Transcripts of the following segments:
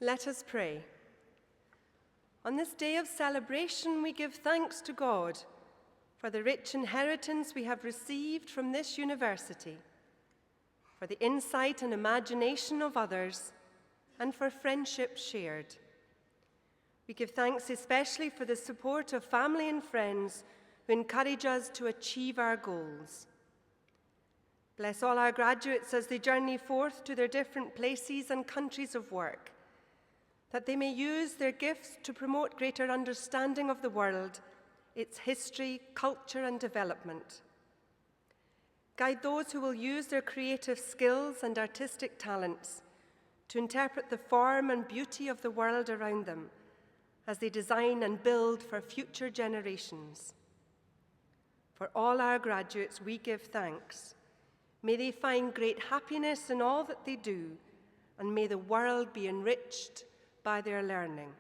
Let us pray. On this day of celebration, we give thanks to God for the rich inheritance we have received from this university, for the insight and imagination of others, and for friendship shared. We give thanks especially for the support of family and friends who encourage us to achieve our goals. Bless all our graduates as they journey forth to their different places and countries of work, that they may use their gifts to promote greater understanding of the world, its history, culture, and development. Guide those who will use their creative skills and artistic talents to interpret the form and beauty of the world around them as they design and build for future generations. For all our graduates, we give thanks. May they find great happiness in all that they do, and may the world be enriched by their learning.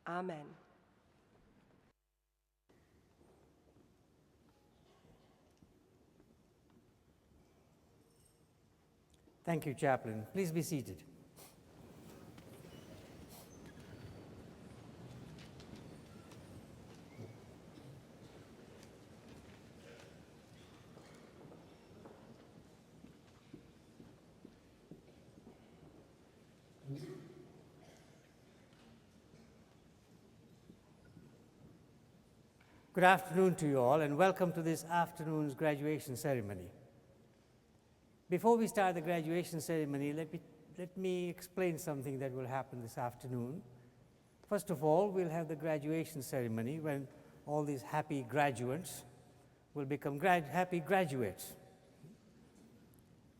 Amen. Thank you, Chaplain. Please be seated. Good afternoon to you all, and welcome to this afternoon's graduation ceremony. Before we start the graduation ceremony, let me explain something that will happen this afternoon. First of all, we'll have the graduation ceremony when all these happy graduates will become happy graduates.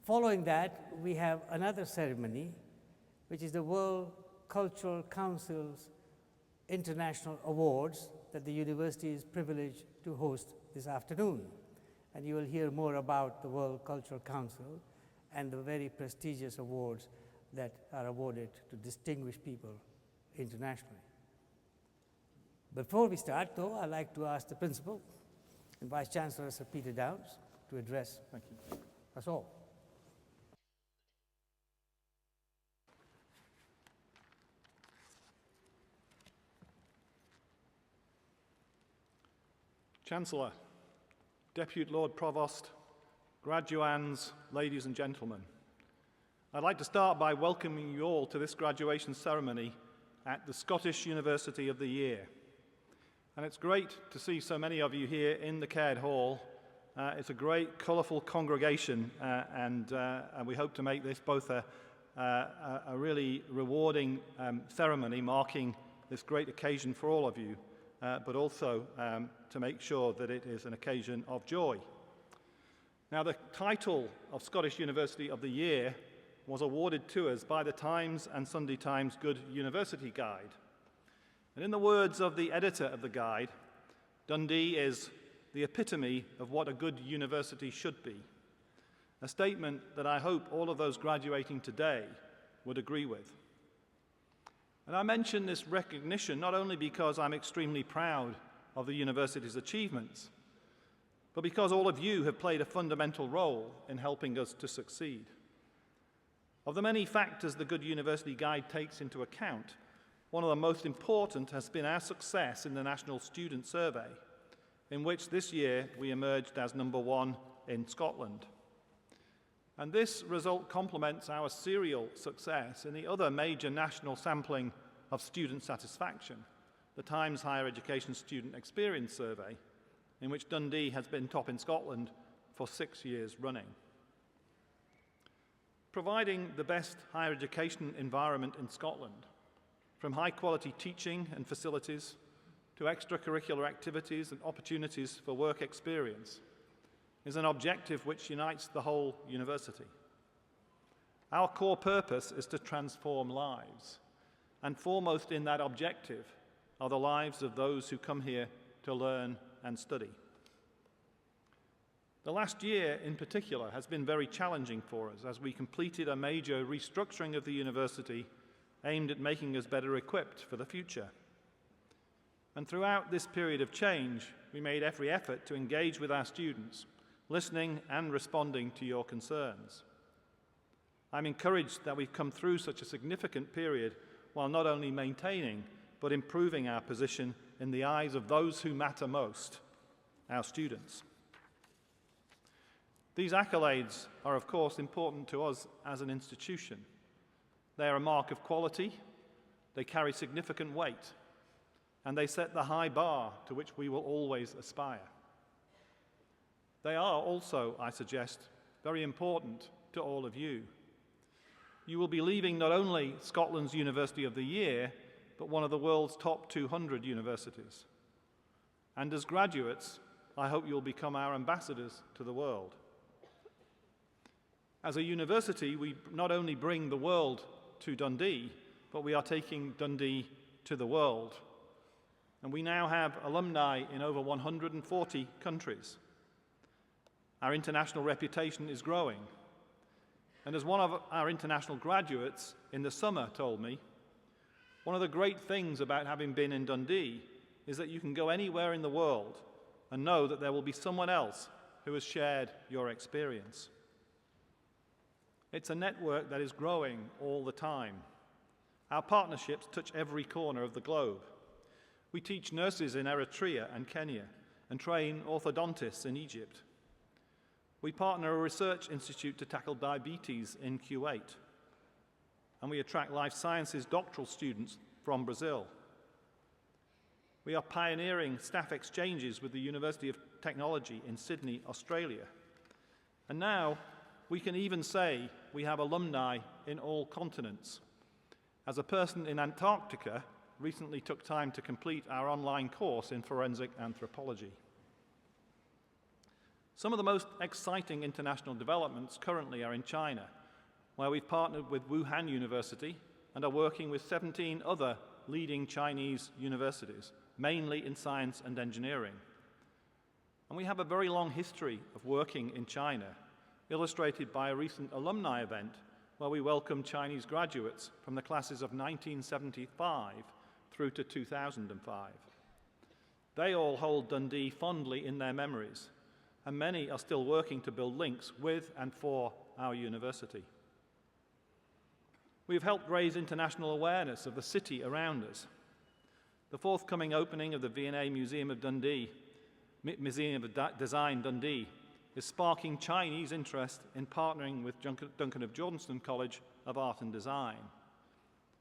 Following that, we have another ceremony, which is the World Cultural Council's International Awards that the university is privileged to host this afternoon. And you will hear more about the World Cultural Council and the very prestigious awards that are awarded to distinguished people internationally. Before we start, though, I'd like to ask the Principal and Vice Chancellor, Sir Peter Downs, to address us all. Chancellor, Deputy Lord Provost, graduands, ladies and gentlemen, I'd like to start by welcoming you all to this graduation ceremony at the Scottish University of the Year. And it's great to see so many of you here in the Caird Hall. It's a great, colourful congregation, and we hope to make this both a really rewarding ceremony marking this great occasion for all of you, but also to make sure that it is an occasion of joy. Now, the title of Scottish University of the Year was awarded to us by the Times and Sunday Times Good University Guide. And in the words of the editor of the guide, Dundee is the epitome of what a good university should be, a statement that I hope all of those graduating today would agree with. And I mention this recognition not only because I'm extremely proud of the university's achievements, but because all of you have played a fundamental role in helping us to succeed. Of the many factors the Good University Guide takes into account, one of the most important has been our success in the National Student Survey, in which this year we emerged as number 1 in Scotland. And this result complements our serial success in the other major national sampling of student satisfaction, the Times Higher Education Student Experience Survey, in which Dundee has been top in Scotland for 6 years running. Providing the best higher education environment in Scotland, from high-quality teaching and facilities to extracurricular activities and opportunities for work experience, is an objective which unites the whole university. Our core purpose is to transform lives, and foremost in that objective are the lives of those who come here to learn and study. The last year in particular has been very challenging for us as we completed a major restructuring of the university aimed at making us better equipped for the future. And throughout this period of change, we made every effort to engage with our students, listening and responding to your concerns. I'm encouraged that we've come through such a significant period while not only maintaining but improving our position in the eyes of those who matter most, our students. These accolades are, of course, important to us as an institution. They are a mark of quality, they carry significant weight, and they set the high bar to which we will always aspire. They are also, I suggest, very important to all of you. You will be leaving not only Scotland's University of the Year, but one of the world's top 200 universities. And as graduates, I hope you'll become our ambassadors to the world. As a university, we not only bring the world to Dundee, but we are taking Dundee to the world. And we now have alumni in over 140 countries. Our international reputation is growing. And as one of our international graduates in the summer told me, one of the great things about having been in Dundee is that you can go anywhere in the world and know that there will be someone else who has shared your experience. It's a network that is growing all the time. Our partnerships touch every corner of the globe. We teach nurses in Eritrea and Kenya and train orthodontists in Egypt. We partner a research institute to tackle diabetes in Kuwait. And we attract life sciences doctoral students from Brazil. We are pioneering staff exchanges with the University of Technology in Sydney, Australia. And now we can even say we have alumni in all continents. As a person in Antarctica recently took time to complete our online course in forensic anthropology. Some of the most exciting international developments currently are in China, where we've partnered with Wuhan University and are working with 17 other leading Chinese universities, mainly in science and engineering. And we have a very long history of working in China, illustrated by a recent alumni event where we welcomed Chinese graduates from the classes of 1975 through to 2005. They all hold Dundee fondly in their memories, and many are still working to build links with and for our university. We have helped raise international awareness of the city around us. The forthcoming opening of the V&A Museum of Design Dundee is sparking Chinese interest in partnering with Duncan of Jordanston College of Art and Design.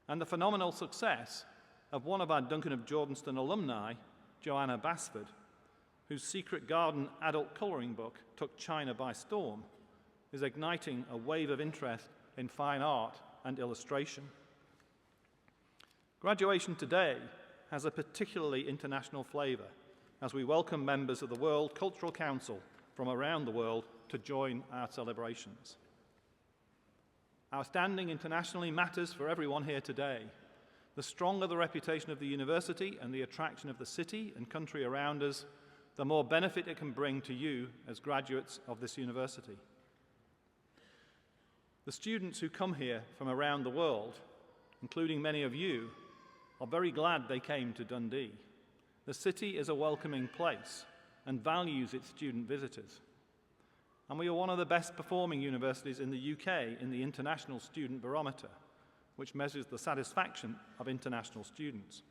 And the phenomenal success of one of our Duncan of Jordanston alumni, Joanna Basford, whose Secret Garden adult colouring book took China by storm, is igniting a wave of interest in fine art and illustration. Graduation today has a particularly international flavour as we welcome members of the World Cultural Council from around the world to join our celebrations. Our standing internationally matters for everyone here today. The stronger the reputation of the university and the attraction of the city and country around us, the more benefit it can bring to you as graduates of this university. The students who come here from around the world, including many of you, are very glad they came to Dundee. The city is a welcoming place and values its student visitors. And we are one of the best performing universities in the UK in the International Student Barometer, which measures the satisfaction of international students.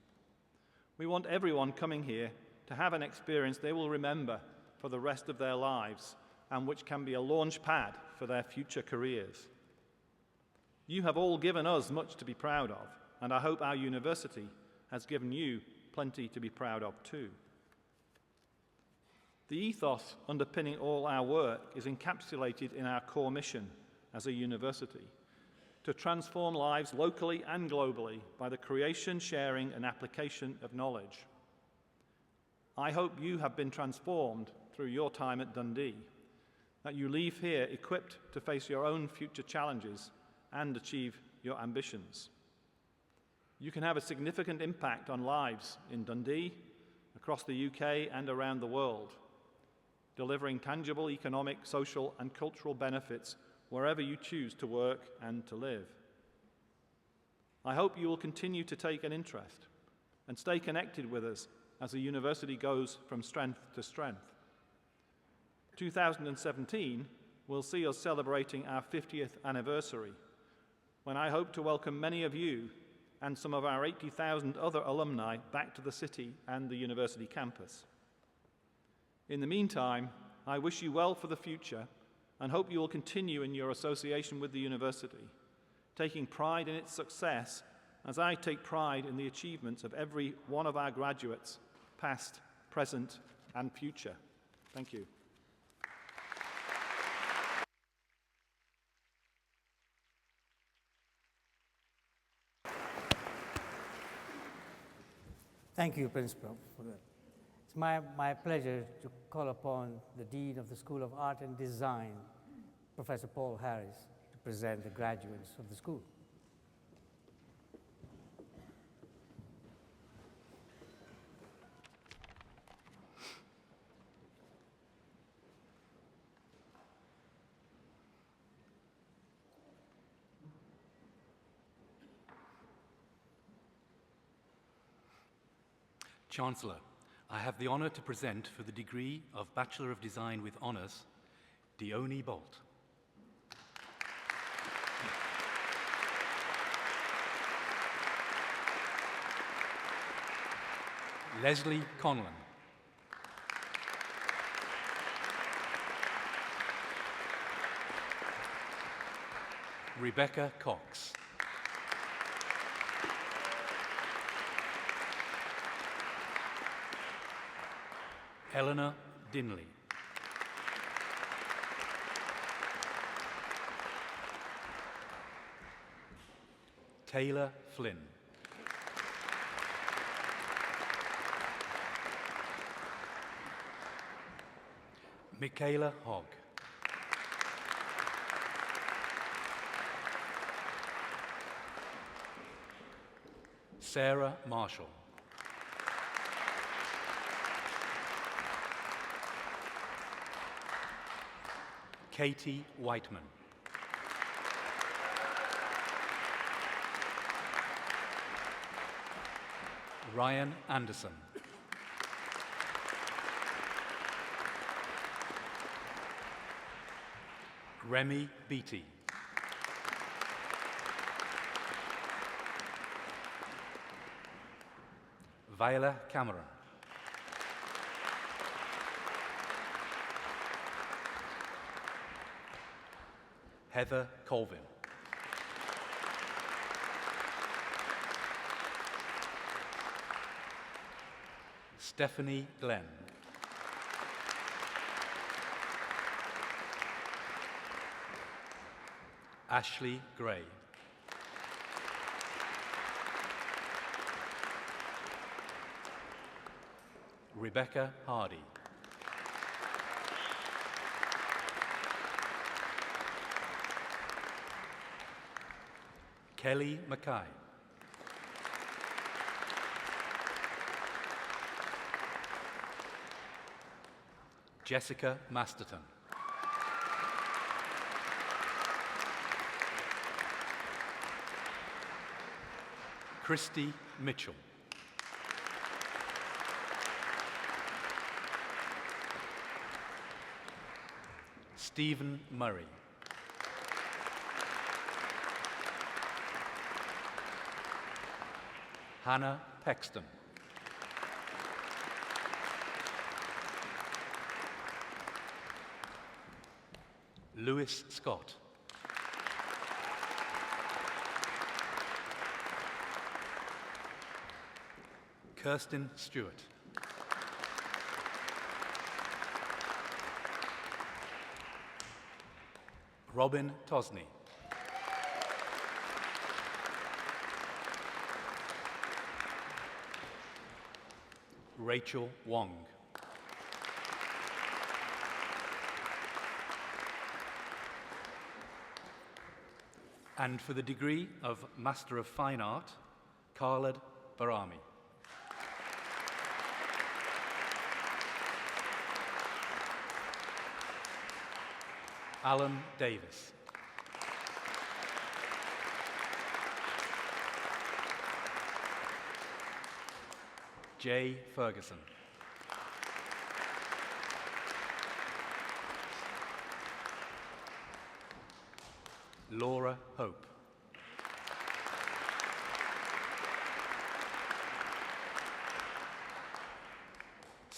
We want everyone coming here to have an experience they will remember for the rest of their lives and which can be a launch pad for their future careers. You have all given us much to be proud of, and I hope our university has given you plenty to be proud of too. The ethos underpinning all our work is encapsulated in our core mission as a university, to transform lives locally and globally by the creation, sharing, and application of knowledge. I hope you have been transformed through your time at Dundee, that you leave here equipped to face your own future challenges and achieve your ambitions. You can have a significant impact on lives in Dundee, across the UK and around the world, delivering tangible economic, social and cultural benefits wherever you choose to work and to live. I hope you will continue to take an interest and stay connected with us as the university goes from strength to strength. 2017 will see us celebrating our 50th anniversary, when I hope to welcome many of you and some of our 80,000 other alumni back to the city and the university campus. In the meantime, I wish you well for the future and hope you will continue in your association with the university, taking pride in its success as I take pride in the achievements of every one of our graduates, past, present, and future. Thank you. Thank you, Principal, for that. It's my pleasure to call upon the Dean of the School of Art and Design, Professor Paul Harris, to present the graduates of the school. Chancellor, I have the honour to present for the degree of Bachelor of Design with Honours, Dione Bolt. Leslie Conlon. Rebecca Cox. Eleanor Dinley. Taylor Flynn. Michaela Hogg. Sarah Marshall. Katie Whiteman. Ryan Anderson. Remy Beattie. Viola Cameron. Heather Colvin. Stephanie Glenn. Ashley Gray. Rebecca Hardy. Kelly Mackay. Jessica Masterton. Christy Mitchell. Stephen Murray. Hannah Pexton. Lewis Scott. Kirsten Stewart. Robin Tosney. Rachel Wong. And for the degree of Master of Fine Art, Khaled Barami. Alan Davis. Jay Ferguson. Laura Hope.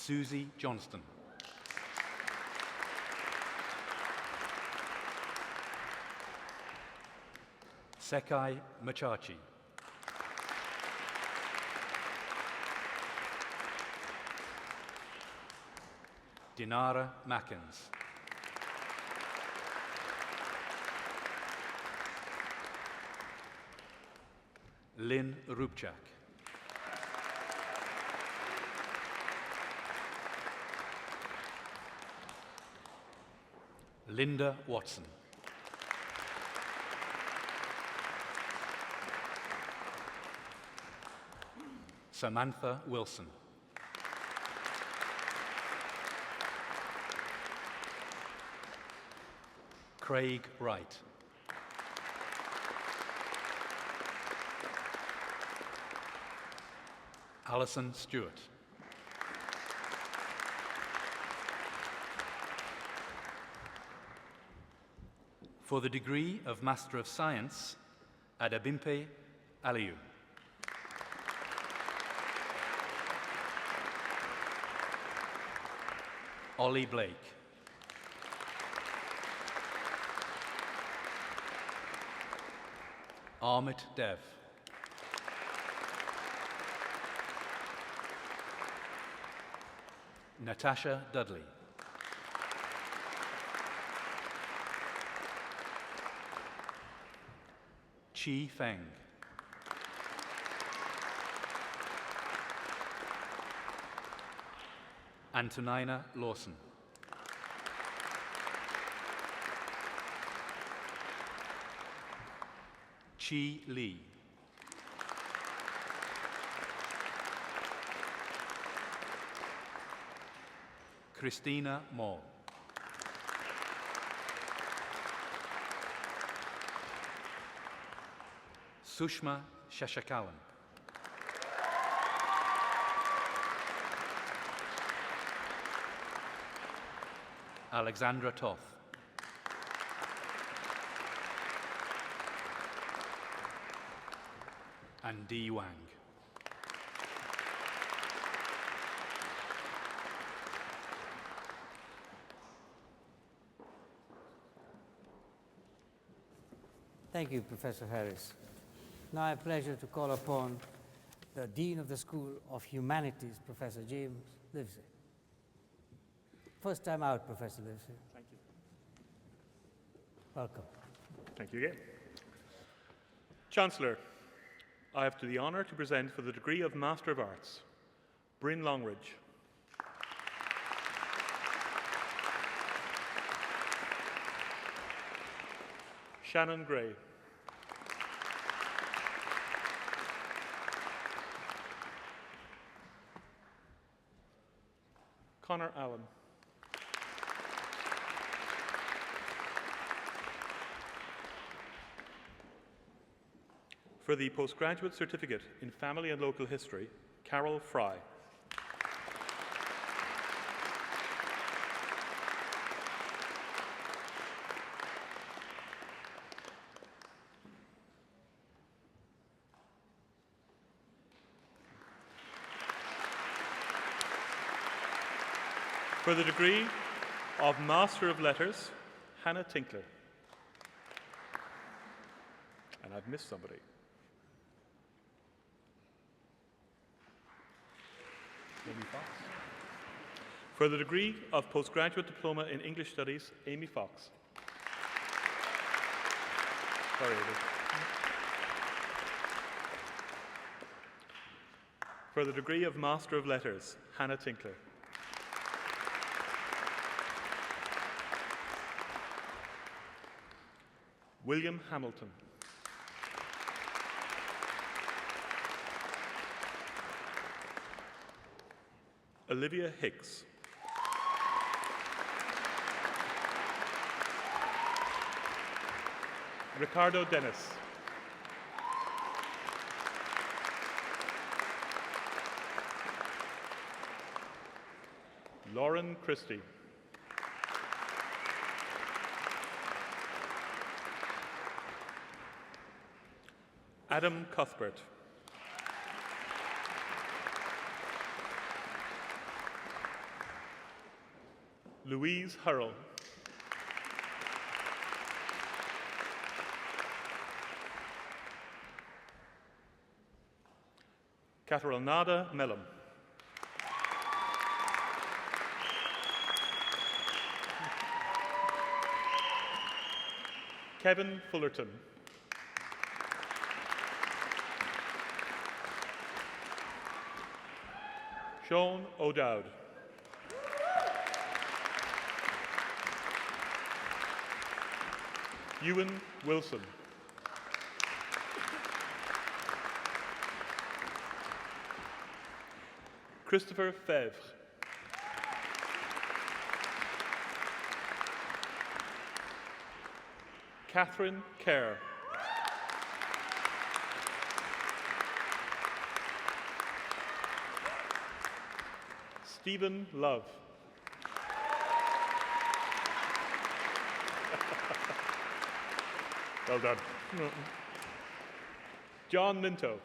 Susie Johnston. Sekai Machachi. Dinara Mackens. Lynn Rupchak. Linda Watson. Samantha Wilson. Craig Wright. Alison Stewart. For the degree of Master of Science, Adabimpe Aliyu. Ollie Blake. Amit Dev. Natasha Dudley. Chi Feng. Antonina Lawson. Chi Lee. Christina Moore. Sushma Shashakalan. Alexandra Toth. And Dee Wang. Thank you, Professor Harris. Now I have pleasure to call upon the Dean of the School of Humanities, Professor James Livesey. First time out, Professor Livesey. Thank you. Welcome. Thank you again. Chancellor, I have the honour to present for the degree of Master of Arts, Bryn Longridge. Shannon Gray. Connor Allen. For the postgraduate certificate in Family and Local History, Carol Fry. For the degree of Master of Letters, Hannah Tinkler. And I've missed somebody. Amy Fox. For the degree of Postgraduate Diploma in English Studies, Amy Fox. Sorry, Amy. For the degree of Master of Letters, Hannah Tinkler. William Hamilton. Olivia Hicks. Ricardo Dennis. Lauren Christie. Adam Cuthbert. Louise Hurrell. Catarina Mellum. Kevin Fullerton. Sean O'Dowd. Ewan Wilson. Christopher Fevre. Catherine Kerr. Stephen Love. Well done. John Minto.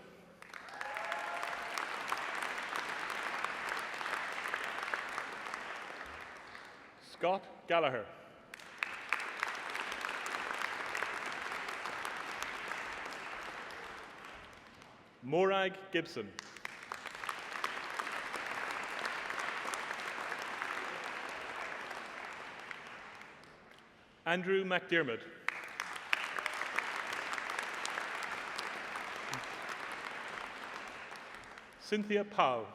Scott Gallagher. Morag Gibson. Andrew McDermott. Cynthia Powell.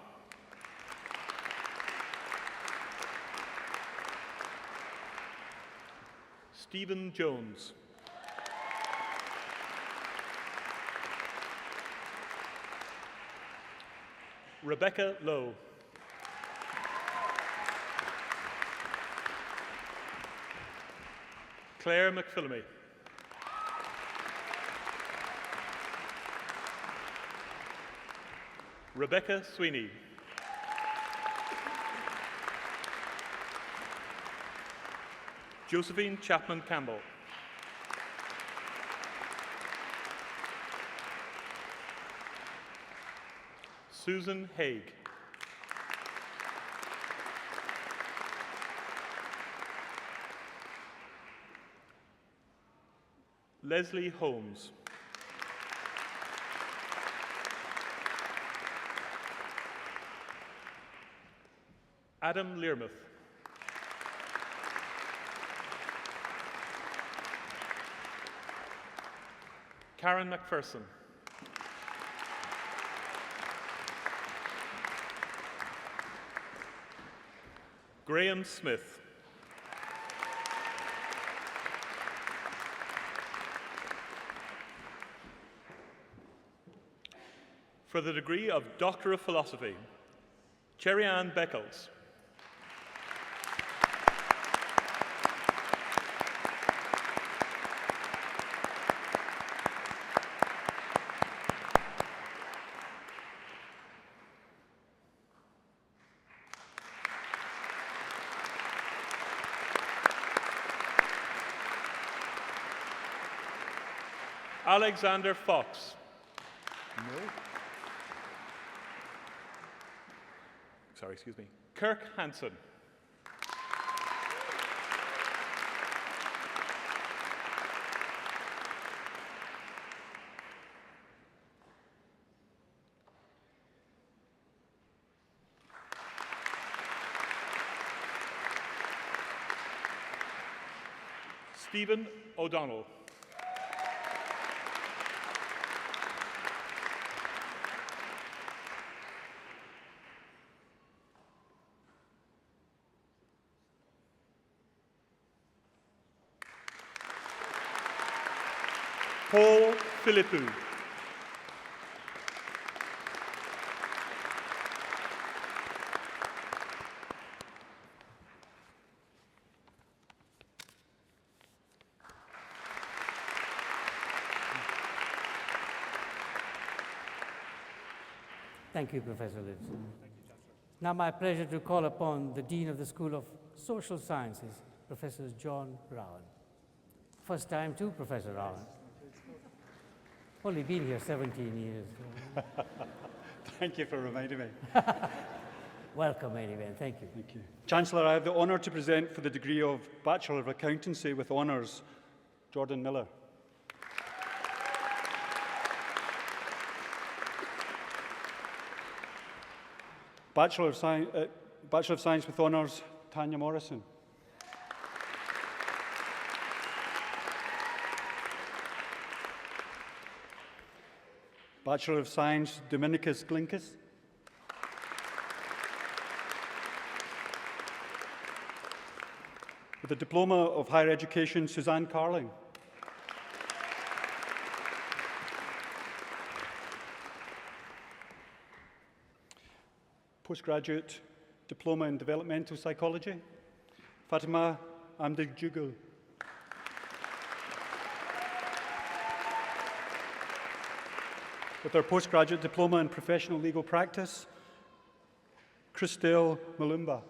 Stephen Jones. Rebecca Lowe. Claire McPhillamy. Rebecca Sweeney. Josephine Chapman Campbell. Susan Haig. Leslie Holmes. Adam Learmouth. Karen McPherson. Graham Smith. For the degree of Doctor of Philosophy, Cherry Ann Beckles. Alexander Fox. No. Sorry, excuse me. Kirk Hansen. Stephen O'Donnell. Paul Philippou. Thank you, Professor Lids. Now my pleasure to call upon the Dean of the School of Social Sciences, Professor John Rowan. First time too, Professor Rowan. Only been here 17 years. Thank you for reminding me. Welcome anyway, and thank you. Thank you. Chancellor, I have the honour to present for the degree of Bachelor of Accountancy with honours, Jordan Miller. Bachelor of Science with honours, Tanya Morrison. Bachelor of Science, Dominicus Glinkus. With a Diploma of Higher Education, Suzanne Carling. Postgraduate Diploma in Developmental Psychology, Fatima Amdijugul. With her postgraduate diploma in Professional Legal Practice, Christelle Malumba.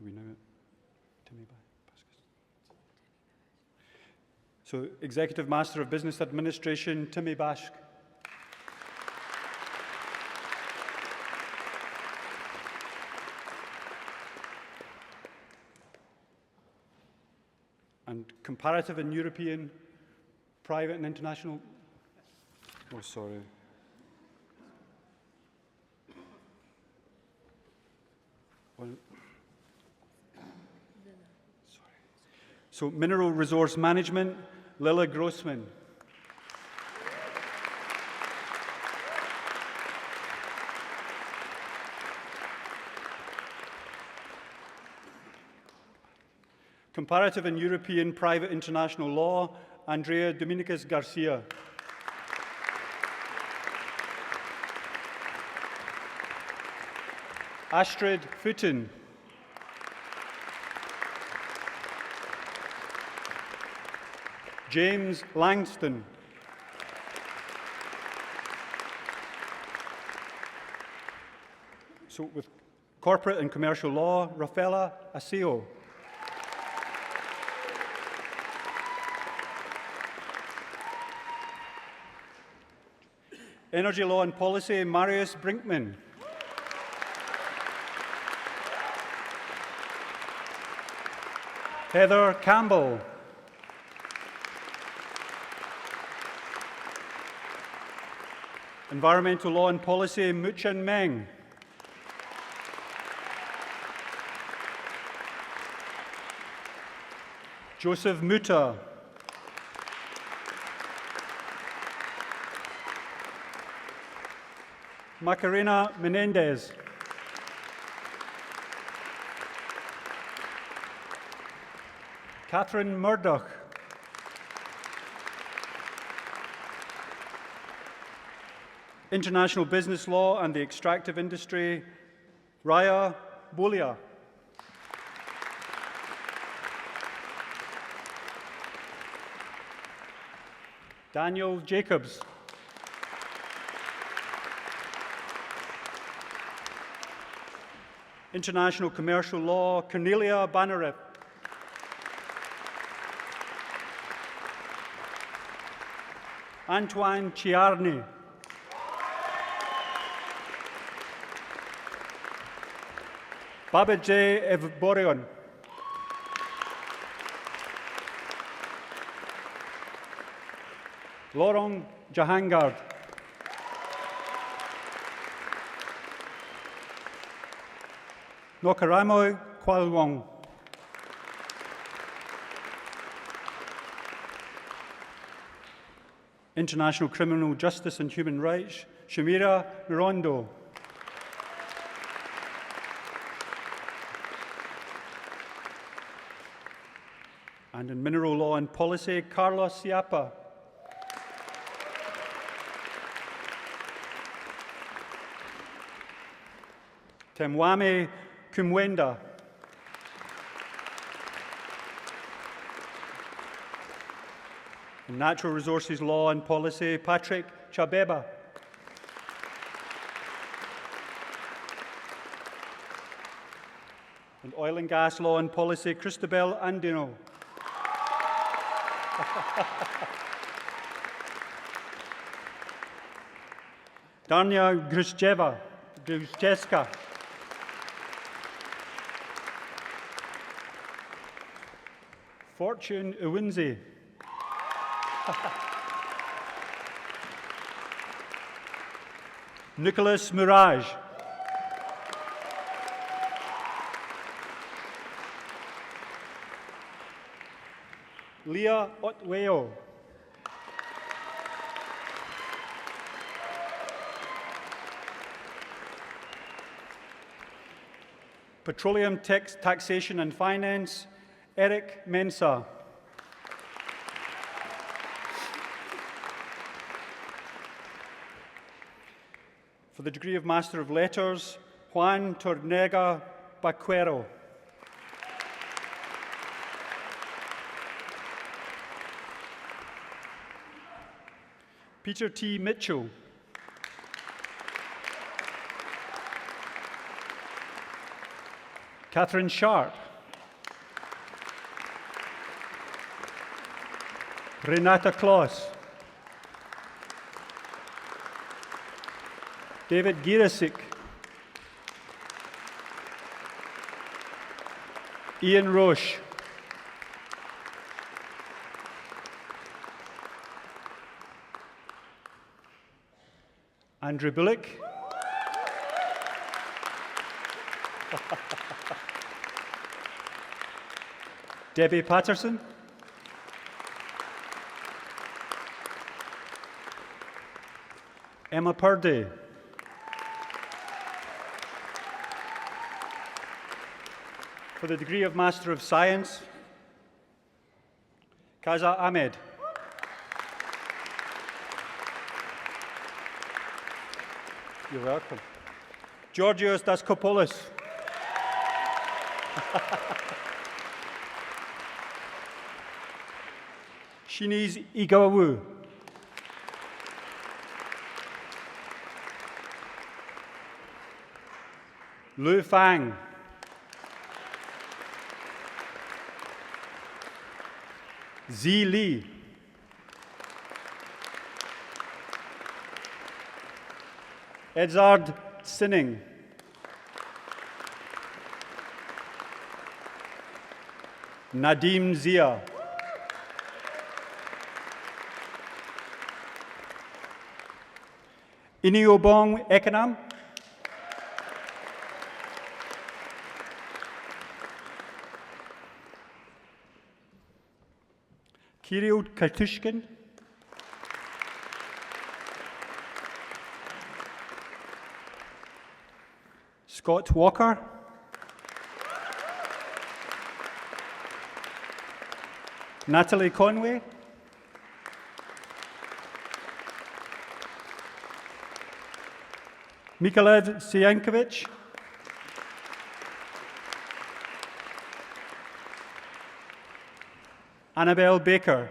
We know it. Timmy Baskus. So, Executive Master of Business Administration, Timmy Bashk. And Comparative and European Private and International. Oh, sorry. Well, so, Mineral Resource Management, Lilla Grossman. Comparative and European Private International Law, Andrea Dominicus Garcia. Astrid Futin. James Langston. So with Corporate and Commercial Law, Rafaela Asio. Energy Law and Policy, Marius Brinkman. Heather Campbell. Environmental Law and Policy, Muchen Meng. Joseph Muta. Macarena Menendez. Catherine Murdoch. International Business Law and the Extractive Industry, Raya Bolia. Daniel Jacobs. International Commercial Law, Cornelia Bannerif. Antoine Chiarni. Babajay Evborion. Laurent Jahangard. Nokaramo Kwalwong. International Criminal Justice and Human Rights, Shamira Mirondo. And in Mineral Law and Policy, Carlos Siapa. Temwame Kumwenda. In Natural Resources Law and Policy, Patrick Chabeba. And Oil and Gas Law and Policy, Christabel Andino. Darnia Gruszewska. Fortune Iwinzi. Nicholas Mirage. Leah Otweo. Petroleum Taxation and Finance, Eric Mensah. For the degree of Master of Letters, Juan Tornega Baquero. Peter T. Mitchell. Catherine Sharp. Renata Kloss. David Girasik. Ian Roche. Andrew Bullock. Debbie Patterson. Emma Purdy. For the degree of Master of Science, Kaza Ahmed. You're welcome. Georgios Daskopoulos. Shiniz Igawu. Lu Fang. Zi Li. Edzard Sinning. Nadim Zia. Iniobong Ekanam. Kirill Kartushkin. Scott Walker. Natalie Conway. Mikhail Sienkiewicz. Annabelle Baker.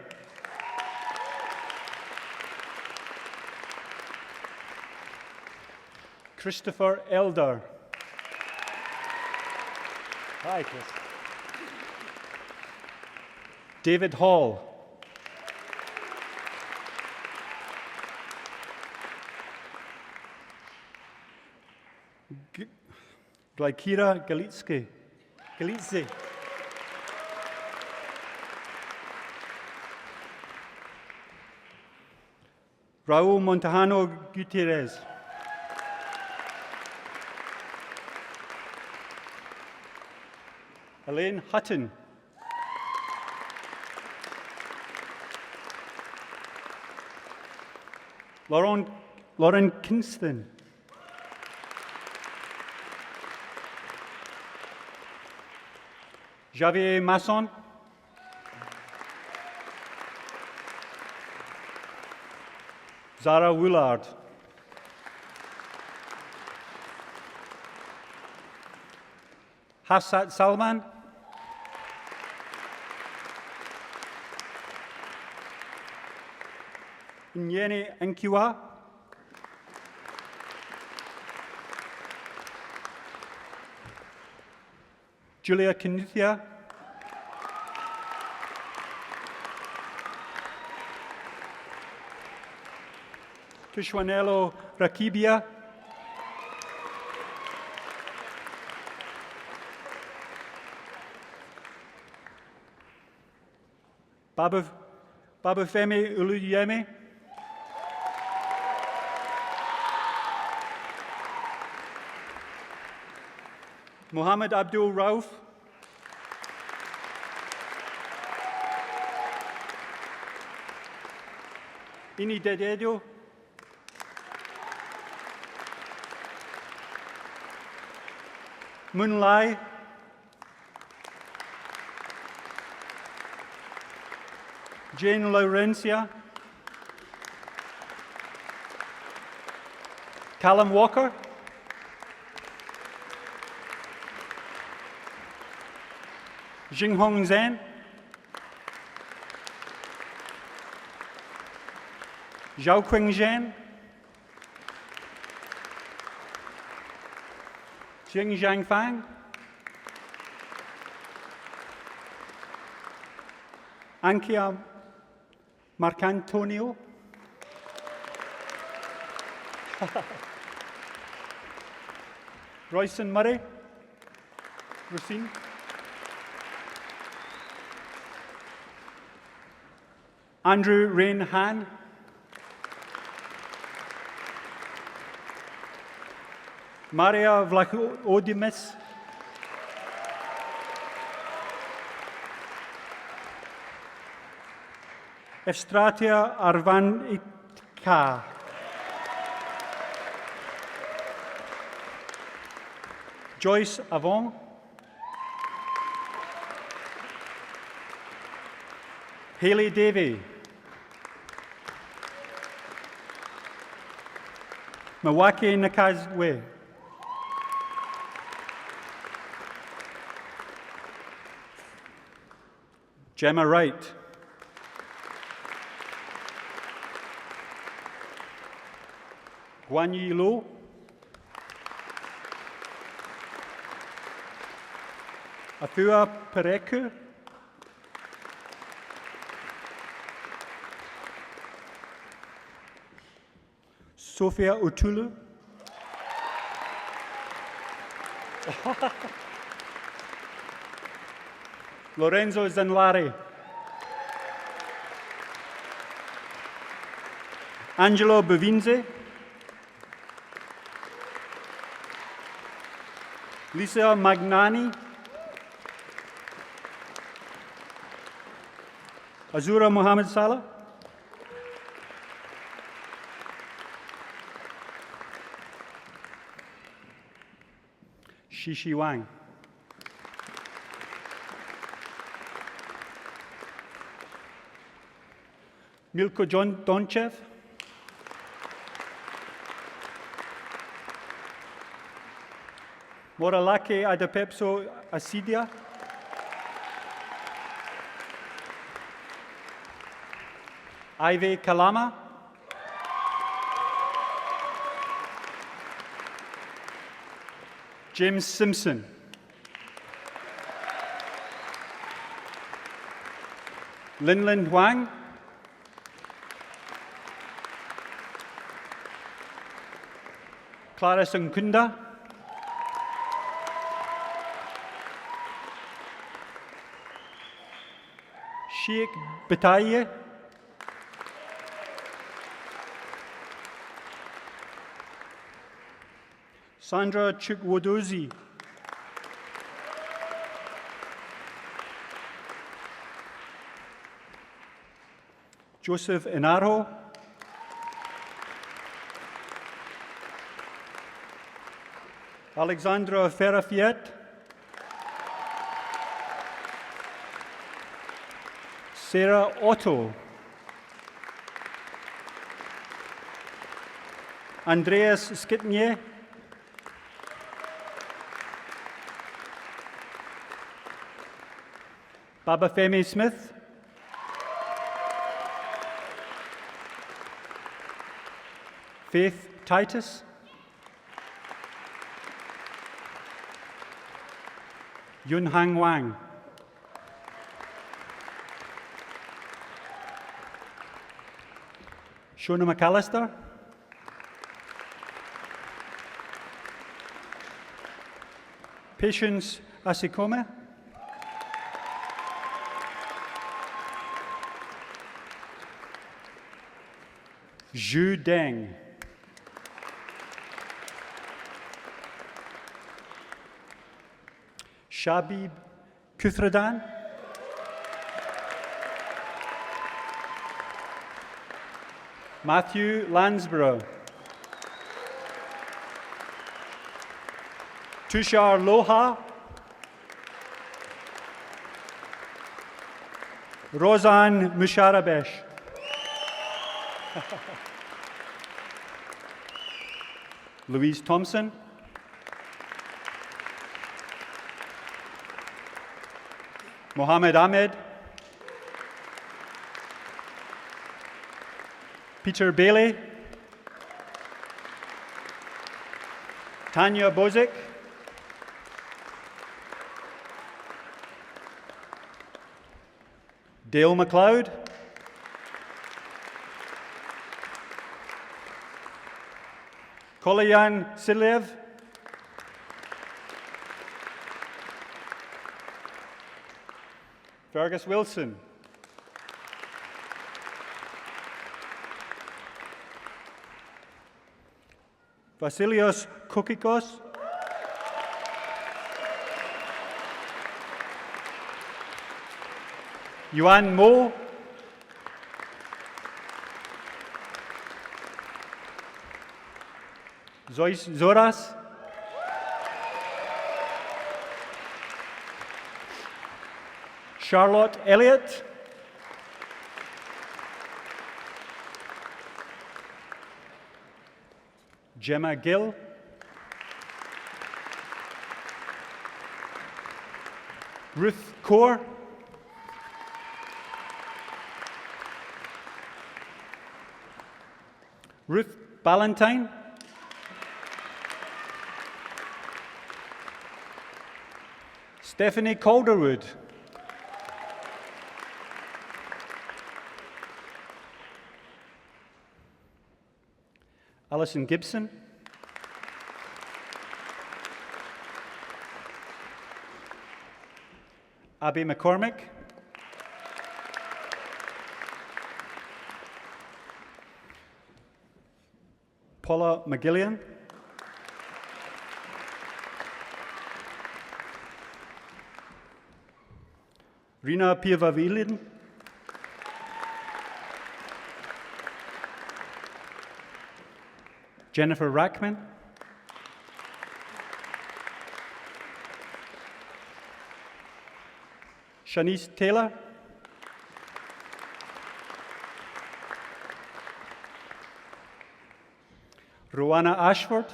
Christopher Elder. Hi, Chris. David Hall. Glykira Galitze. Raul Montejano Gutierrez. Elaine Hutton. Lauren Kingston. Javier Masson. Zara Woolard. Hafsat Salman. Nyene Nkiwa. Julia Kinuthia. Tushwanelo Rakibia, Babafemi Uluyeme, Muhammad Abdul Rauf, Ini Dededo, Mun Lai, Jane Laurencia, Callum Walker, Jinghong Zhen, Zhaoqing Zhen, Jing Zhangfang, Ankia Marcantonio, Royson Murray, Racine, Andrew Rain Han, Maria Vlachodimos, Efstratia Arvanica, Joyce Avon, Haley Davey, Mawake Nakazwe, Gemma Wright, Guan Yi Lo, Afua Pereku, Sophia Utulu, Lorenzo Zanlari, Angelo Bovinze, Lisa Magnani, Azura Mohammed Salah, Shishi Wang, Milko Donchev, Moralake Adapepso Asidia, Ivy Kalama, James Simpson, Linlin Huang, Clara Sankunda, Sheikh Bataye, Sandra Chukwodozi, Joseph Enaro, Alexandra Ferrafiet, Sarah Otto, Andreas Skitnier, Babafemi Smith, Faith Titus, Yun Hang Wang, Shona McAllister, Patience Asikome. Zhu Deng. Shabib Kuthradan. Matthew Lansborough. Tushar Loha. Rozan Musharabesh. Louise Thompson. Mohammed Ahmed. Peter Bailey. Tanya Bozic. Dale McLeod. Kolayan Silev. Fergus Wilson. Vasilios Kokikos. Yuan Mo. Zoras. Charlotte Elliott. Gemma Gill. Ruth Kaur. Ruth Ballantyne. Stephanie Calderwood. Alison Gibson. Abby McCormick. Paula McGillian. Rina Piavavilin. Jennifer Rackman. Shanice Taylor. Rowana Ashford.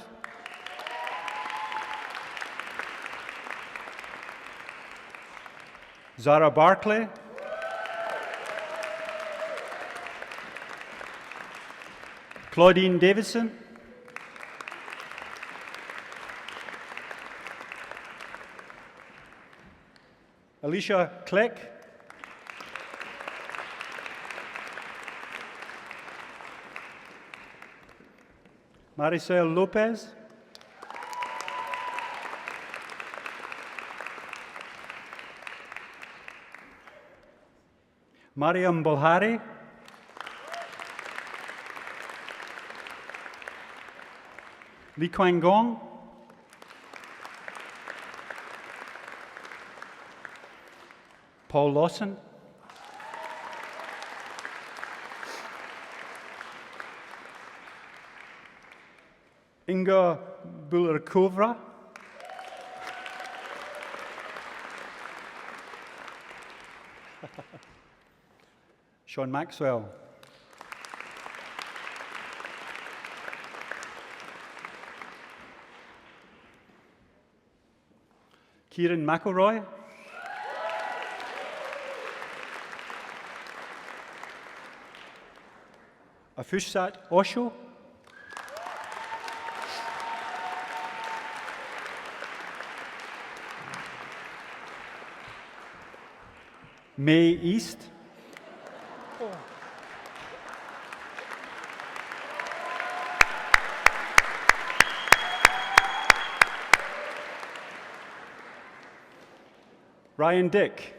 Zara Barclay. Claudine Davidson. Alicia Kleck. Maricel Lopez. Mariam Bolhari. Li Quang Gong. Paul Lawson. Inga Bularkovra. Sean Maxwell. Kieran McElroy. Afushsat Osho. May East. Ryan Dick.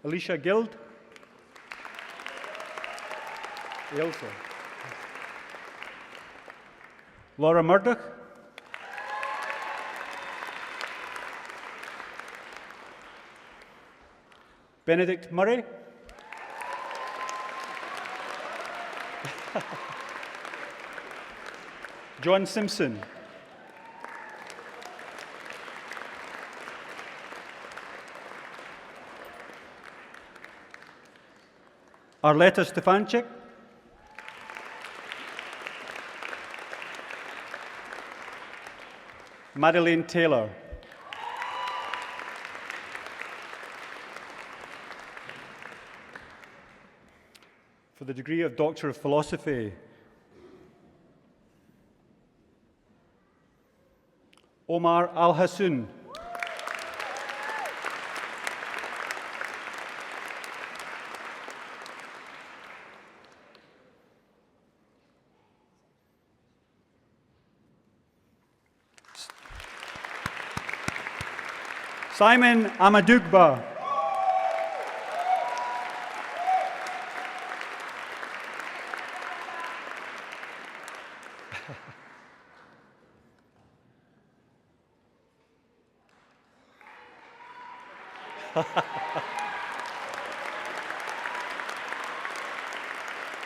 Alicia Guild. Ailsa. Laura Murdoch. Benedict Murray. John Simpson. Arletta Stefanczyk. Madeleine Taylor. For the degree of Doctor of Philosophy, Omar Al-Hassoun. Simon Amadugba.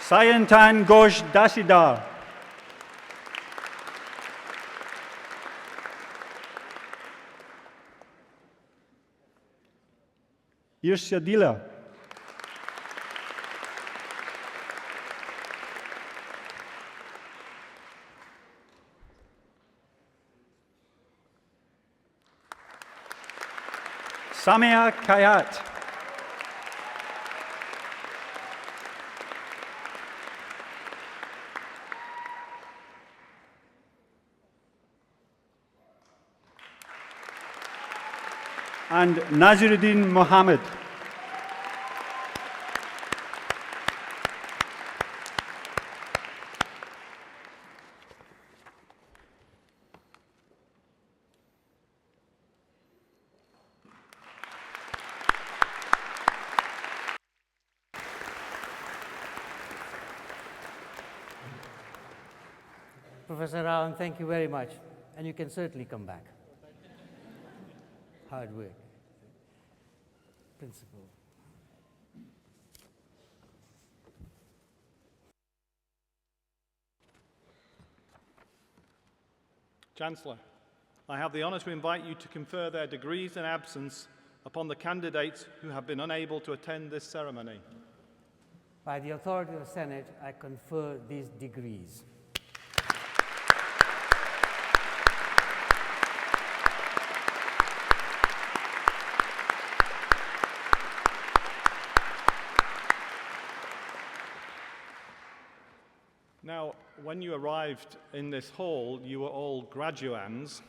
Sayantan Ghosh Dasidar. Irsya Dila. Samia Kayat. And Naziruddin Mohammed. Professor Rowan, thank you very much. And you can certainly come back. Hard work. Principal. Chancellor, I have the honour to invite you to confer their degrees in absence upon the candidates who have been unable to attend this ceremony. By the authority of the Senate, I confer these degrees. Now, when you arrived in this hall, you were all graduands,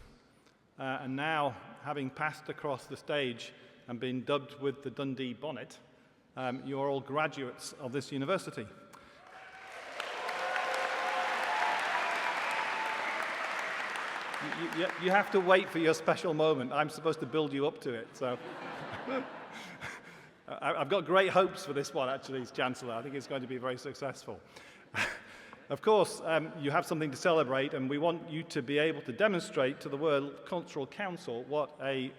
and now, having passed across the stage and been dubbed with the Dundee bonnet, you are all graduates of this university. You have to wait for your special moment. I'm supposed to build you up to it, so... I've got great hopes for this one, actually, Chancellor. I think it's going to be very successful. Of course, you have something to celebrate, and we want you to be able to demonstrate to the World Cultural Council what a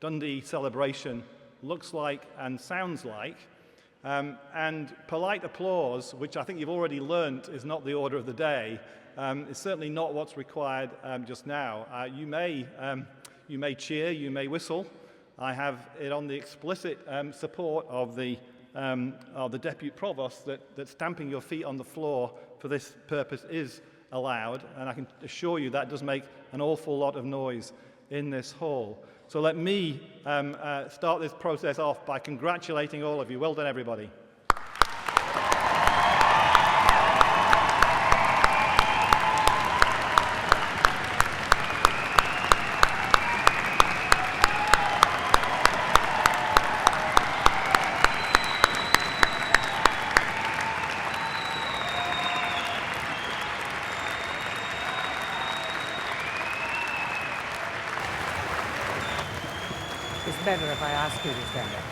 Dundee celebration looks like and sounds like. And polite applause, which I think you've already learnt is not the order of the day, is certainly not what's required just now. You may cheer, you may whistle. I have it on the explicit support of the Deputy Provost that stamping your feet on the floor for this purpose is allowed, and I can assure you that does make an awful lot of noise in this hall. So let me start this process off by congratulating all of you. Well done, everybody. It's better if I ask you to stand up.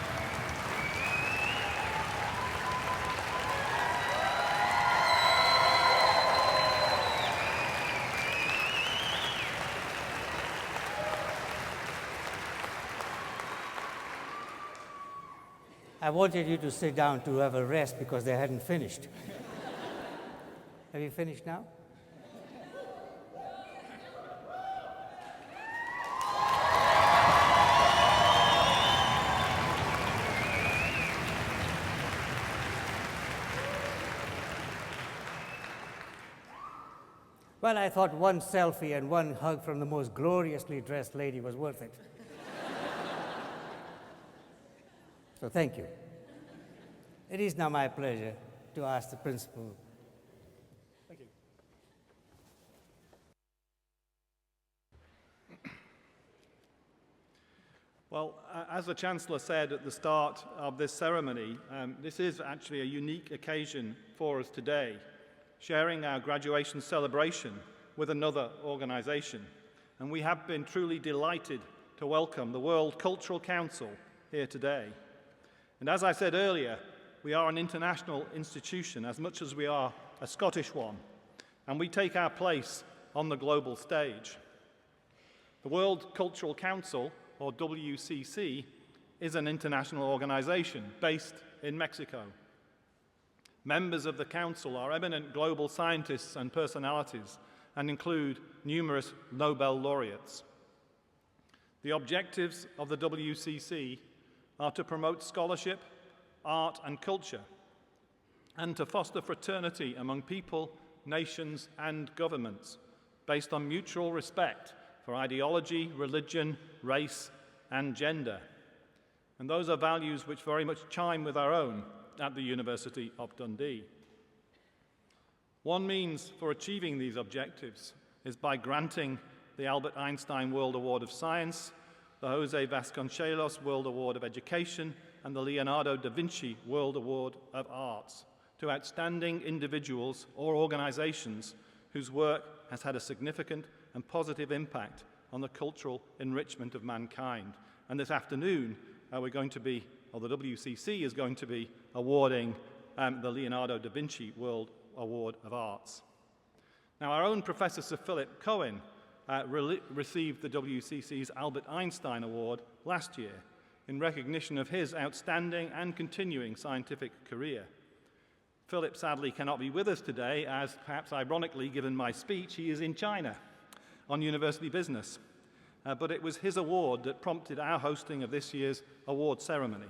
I wanted you to sit down to have a rest because they hadn't finished. Have you finished now? Well, I thought one selfie and one hug from the most gloriously dressed lady was worth it. So thank you. It is now my pleasure to ask the principal. Thank you. Well, as the Chancellor said at the start of this ceremony, this is actually a unique occasion for us today, sharing our graduation celebration with another organisation. And we have been truly delighted to welcome the World Cultural Council here today. And as I said earlier, we are an international institution as much as we are a Scottish one, and we take our place on the global stage. The World Cultural Council, or WCC, is an international organisation based in Mexico. Members of the Council are eminent global scientists and personalities and include numerous Nobel laureates. The objectives of the WCC are to promote scholarship, art and culture, and to foster fraternity among people, nations and governments based on mutual respect for ideology, religion, race and gender. And those are values which very much chime with our own at the University of Dundee. One means for achieving these objectives is by granting the Albert Einstein World Award of Science, the Jose Vasconcelos World Award of Education, and the Leonardo da Vinci World Award of Arts to outstanding individuals or organizations whose work has had a significant and positive impact on the cultural enrichment of mankind. And this afternoon, the WCC is going to be awarding the Leonardo da Vinci World Award of Arts. Now, our own Professor Sir Philip Cohen received the WCC's Albert Einstein Award last year in recognition of his outstanding and continuing scientific career. Philip sadly cannot be with us today, as perhaps ironically, given my speech, he is in China on university business. But it was his award that prompted our hosting of this year's award ceremony.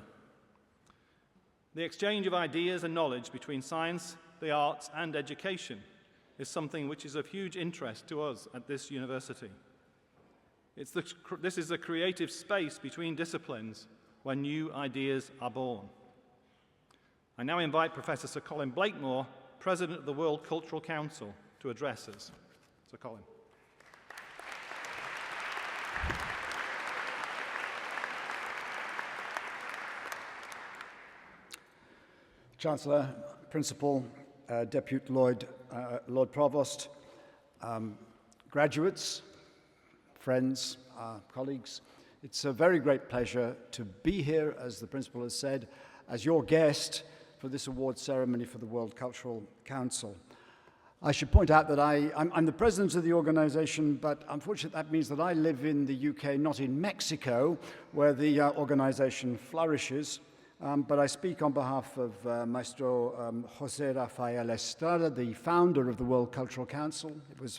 The exchange of ideas and knowledge between science, the arts, and education is something which is of huge interest to us at this university. This is a creative space between disciplines where new ideas are born. I now invite Professor Sir Colin Blakemore, President of the World Cultural Council, to address us. Sir Colin. Chancellor, Principal, Deputy Lord Provost, graduates, friends, colleagues, it's a very great pleasure to be here, as the Principal has said, as your guest for this award ceremony for the World Cultural Council. I should point out that I'm the president of the organization, but unfortunately that means that I live in the UK, not in Mexico, where the organization flourishes. But I speak on behalf of Maestro Jose Rafael Estrada, the founder of the World Cultural Council.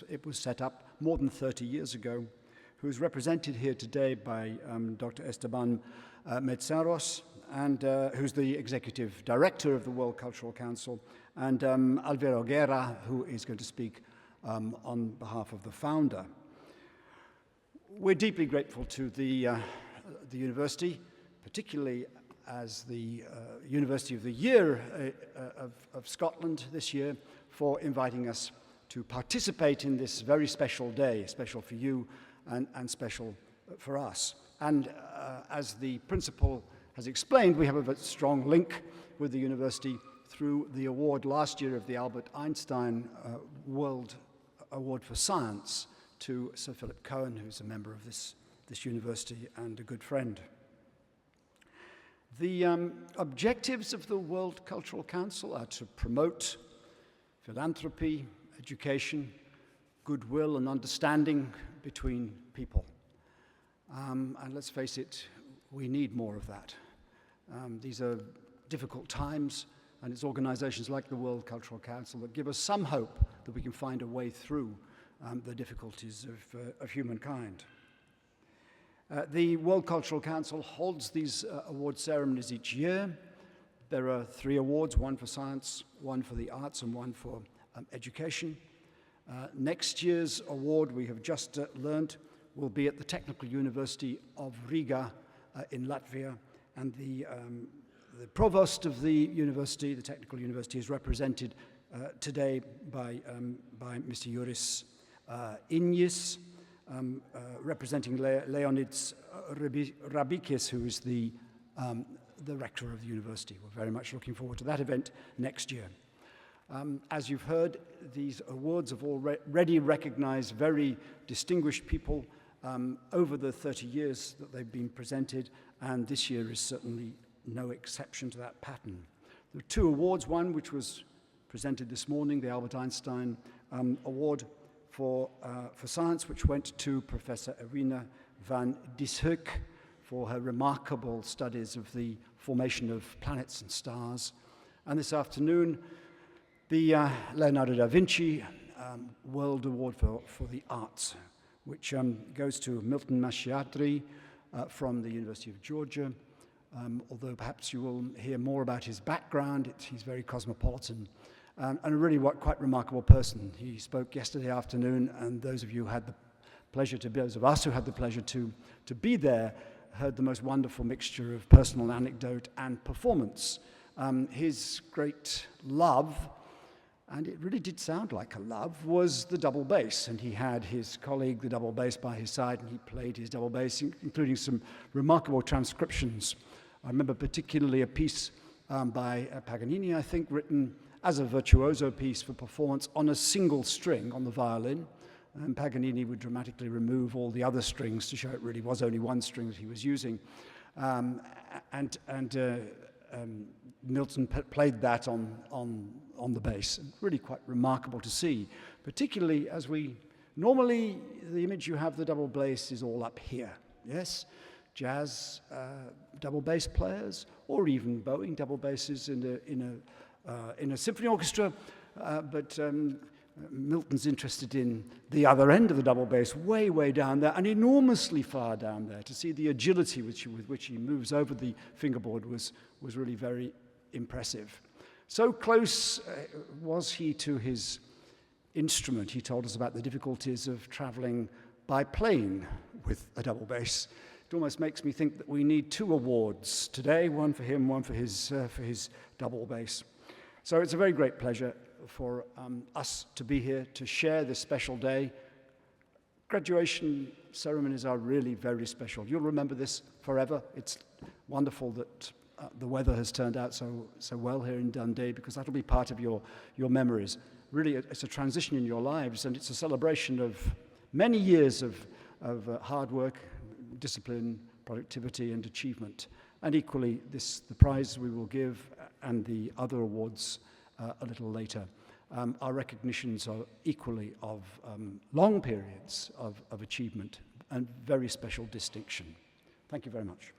It was set up more than 30 years ago, who's represented here today by Dr. Esteban Metzaros, and who's the executive director of the World Cultural Council, and Alvaro Guerra, who is going to speak on behalf of the founder. We're deeply grateful to the university, particularly as the University of the Year of Scotland this year, for inviting us to participate in this very special day, special for you and special for us. And as the principal has explained, we have a very strong link with the university through the award last year of the Albert Einstein World Award for Science to Sir Philip Cohen, who's a member of this university and a good friend. The objectives of the World Cultural Council are to promote philanthropy, education, goodwill and understanding between people. And let's face it, we need more of that. These are difficult times, and it's organizations like the World Cultural Council that give us some hope that we can find a way through the difficulties of humankind. The World Cultural Council holds these award ceremonies each year. There are 3 awards, one for science, one for the arts, and one for education. Next year's award, we have just learned, will be at the Technical University of Riga in Latvia, and the provost of the university, the Technical University, is represented today by Mr. Juris Iņģis, representing Leonids Rabikis, who is the rector of the university. We're very much looking forward to that event next year. As you've heard, these awards have already recognized very distinguished people over the 30 years that they've been presented, and this year is certainly no exception to that pattern. There are 2 awards, one which was presented this morning, the Albert Einstein Award for Science, which went to Professor Irina van Disshoek for her remarkable studies of the formation of planets and stars. And this afternoon, the Leonardo da Vinci World Award for the Arts, which goes to Milton Masciadri from the University of Georgia. Although perhaps you will hear more about his background, he's very cosmopolitan and a really quite remarkable person. He spoke yesterday afternoon, and those of you who had the pleasure those of us who had the pleasure to be there, heard the most wonderful mixture of personal anecdote and performance. His great love, and it really did sound like a love, was the double bass. And he had his colleague, the double bass, by his side, and he played his double bass, including some remarkable transcriptions. I remember particularly a piece by Paganini, I think, written as a virtuoso piece for performance on a single string on the violin. And Paganini would dramatically remove all the other strings to show it really was only one string that he was using. Milton played that on the bass. Really quite remarkable to see, particularly as normally the image you have the double bass is all up here, yes? Jazz double bass players, or even bowing double basses in a symphony orchestra, but Milton's interested in the other end of the double bass, way, way down there, and enormously far down there. To see the agility with which he moves over the fingerboard was really very impressive. So close was he to his instrument. He told us about the difficulties of traveling by plane with a double bass. It almost makes me think that we need 2 awards today, one for him, one for his double bass. So it's a very great pleasure for us to be here to share this special day. Graduation ceremonies are really very special. You'll remember this forever. It's wonderful that the weather has turned out so well here in Dundee, because that'll be part of your memories. Really, it's a transition in your lives, and it's a celebration of many years of hard work, discipline, productivity, and achievement. And equally, the prize we will give and the other awards a little later are recognitions equally of long periods of achievement and very special distinction. Thank you very much.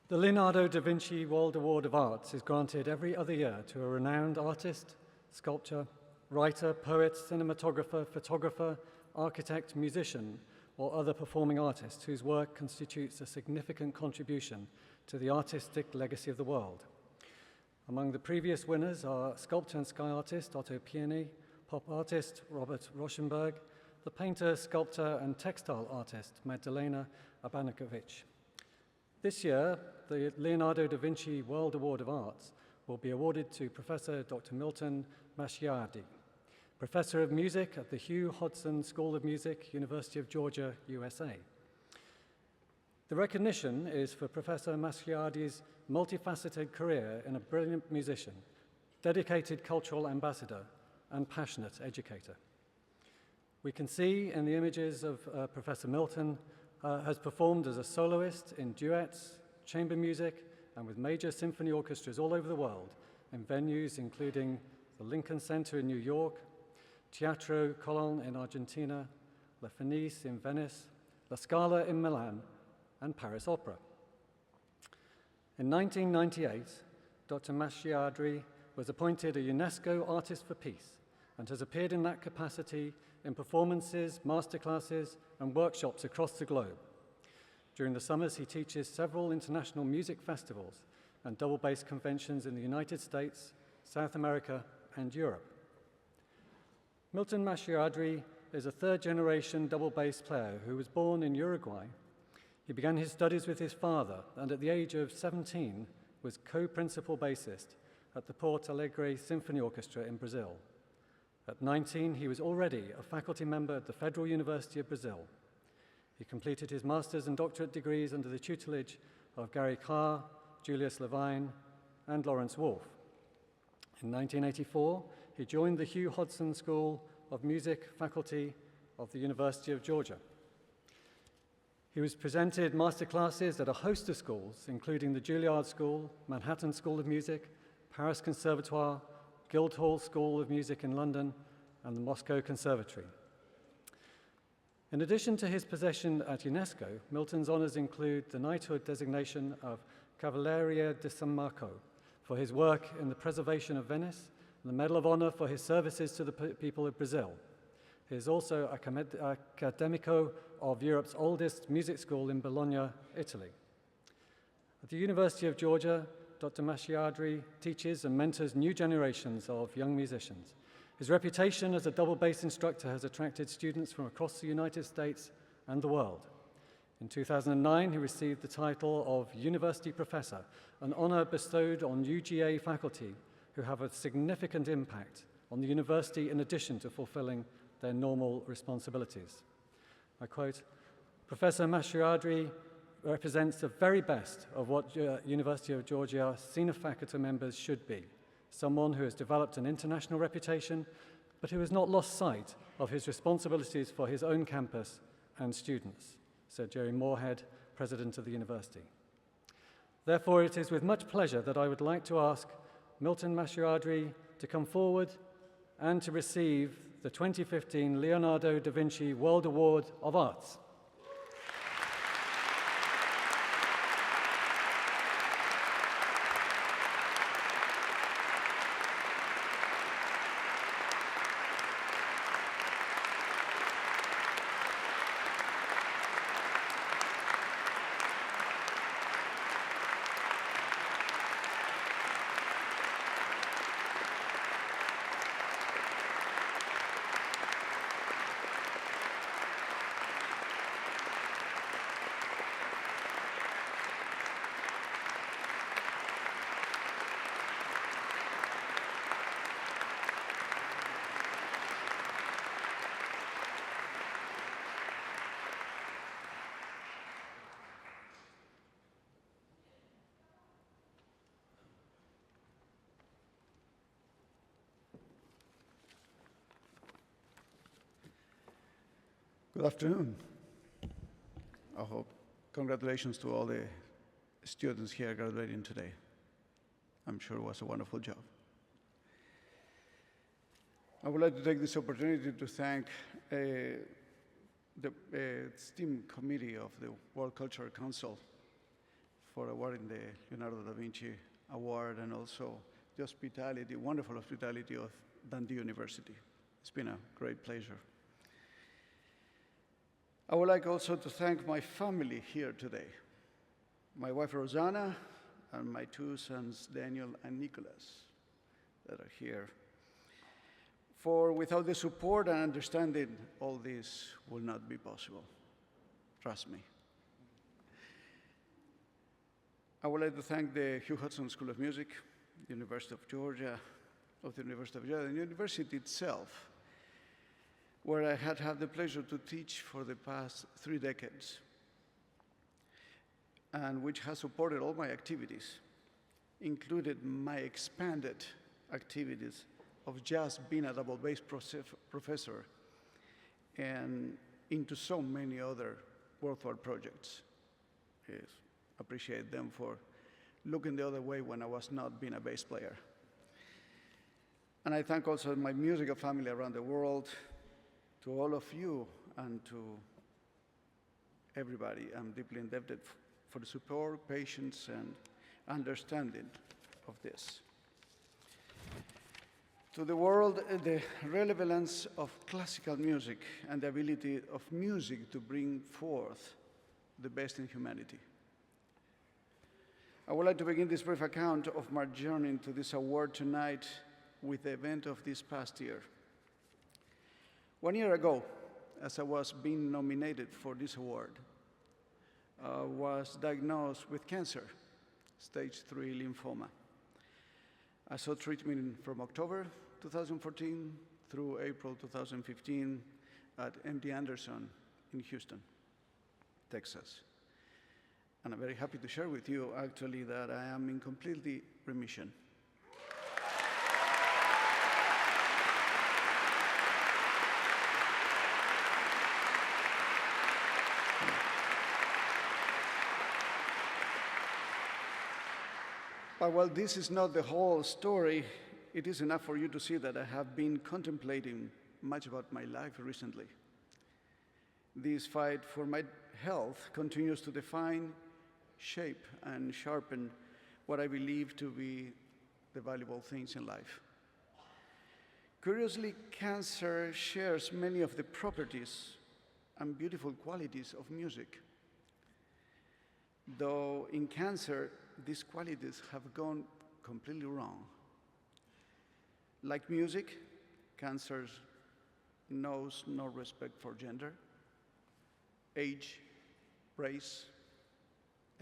The Leonardo da Vinci World Award of Arts is granted every other year to a renowned artist, sculptor, writer, poet, cinematographer, photographer, architect, musician, or other performing artist whose work constitutes a significant contribution to the artistic legacy of the world. Among the previous winners are sculptor and sky artist Otto Pieni, pop artist Robert Rauschenberg, the painter, sculptor, and textile artist Magdalena Abanikovic. This year, the Leonardo da Vinci World Award of Arts will be awarded to Professor Dr. Milton Masciardi, Professor of Music at the Hugh Hodson School of Music, University of Georgia, USA. The recognition is for Professor Masciardi's multifaceted career in a brilliant musician, dedicated cultural ambassador, and passionate educator. We can see in the images of Professor Milton has performed as a soloist in duets, chamber music, and with major symphony orchestras all over the world in venues including the Lincoln Center in New York, Teatro Colón in Argentina, La Fenice in Venice, La Scala in Milan, and Paris Opera. In 1998, Dr. Masciadri was appointed a UNESCO Artist for Peace and has appeared in that capacity in performances, masterclasses, and workshops across the globe. During the summers, he teaches several international music festivals and double bass conventions in the United States, South America, and Europe. Milton Masciadri is a third-generation double bass player who was born in Uruguay. He began his studies with his father, and at the age of 17 was co-principal bassist at the Porto Alegre Symphony Orchestra in Brazil. At 19, he was already a faculty member at the Federal University of Brazil. He completed his master's and doctorate degrees under the tutelage of Gary Carr, Julius Levine, and Lawrence Wolfe. In 1984, he joined the Hugh Hodson School of Music faculty of the University of Georgia. He was presented masterclasses at a host of schools, including the Juilliard School, Manhattan School of Music, Paris Conservatoire, Guildhall School of Music in London, and the Moscow Conservatory. In addition to his position at UNESCO, Milton's honors include the knighthood designation of Cavaliere di San Marco for his work in the preservation of Venice, and the Medal of Honor for his services to the people of Brazil. He is also Academico of Europe's oldest music school in Bologna, Italy. At the University of Georgia, Dr. Masciadri teaches and mentors new generations of young musicians. His reputation as a double bass instructor has attracted students from across the United States and the world. In 2009, he received the title of University Professor, an honor bestowed on UGA faculty who have a significant impact on the university in addition to fulfilling their normal responsibilities. I quote, "Professor Masciadri represents the very best of what University of Georgia senior faculty members should be, someone who has developed an international reputation, but who has not lost sight of his responsibilities for his own campus and students," said Jerry Moorhead, president of the university. Therefore, it is with much pleasure that I would like to ask Milton Masciadri to come forward and to receive the 2015 Leonardo da Vinci World Award of Arts. Good afternoon. I hope congratulations to all the students here graduating today. I'm sure it was a wonderful job. I would like to take this opportunity to thank the STEAM committee of the World Cultural Council for awarding the Leonardo da Vinci Award, and also the hospitality, wonderful hospitality of Dundee University. It's been a great pleasure. I would like also to thank my family here today, my wife Rosanna and my two sons Daniel and Nicholas that are here. For without the support and understanding, all this will not be possible. Trust me. I would like to thank the Hugh Hodson School of Music, the University of Georgia, and the university itself, where I had the pleasure to teach for the past 3 decades, and which has supported all my activities, included my expanded activities of just being a double bass professor and into so many other worthwhile projects. Yes, appreciate them for looking the other way when I was not being a bass player. And I thank also my musical family around the world, to all of you and to everybody. I'm deeply indebted for the support, patience, and understanding of this. To the world, the relevance of classical music and the ability of music to bring forth the best in humanity. I would like to begin this brief account of my journey to this award tonight with the event of this past year. 1 year ago, as I was being nominated for this award, I was diagnosed with cancer, stage 3 lymphoma. I sought treatment from October 2014 through April 2015 at MD Anderson in Houston, Texas. And I'm very happy to share with you, actually, that I am in complete remission. But while this is not the whole story, it is enough for you to see that I have been contemplating much about my life recently. This fight for my health continues to define, shape, and sharpen what I believe to be the valuable things in life. Curiously, cancer shares many of the properties and beautiful qualities of music. Though in cancer, these qualities have gone completely wrong. Like music, cancer knows no respect for gender, age, race,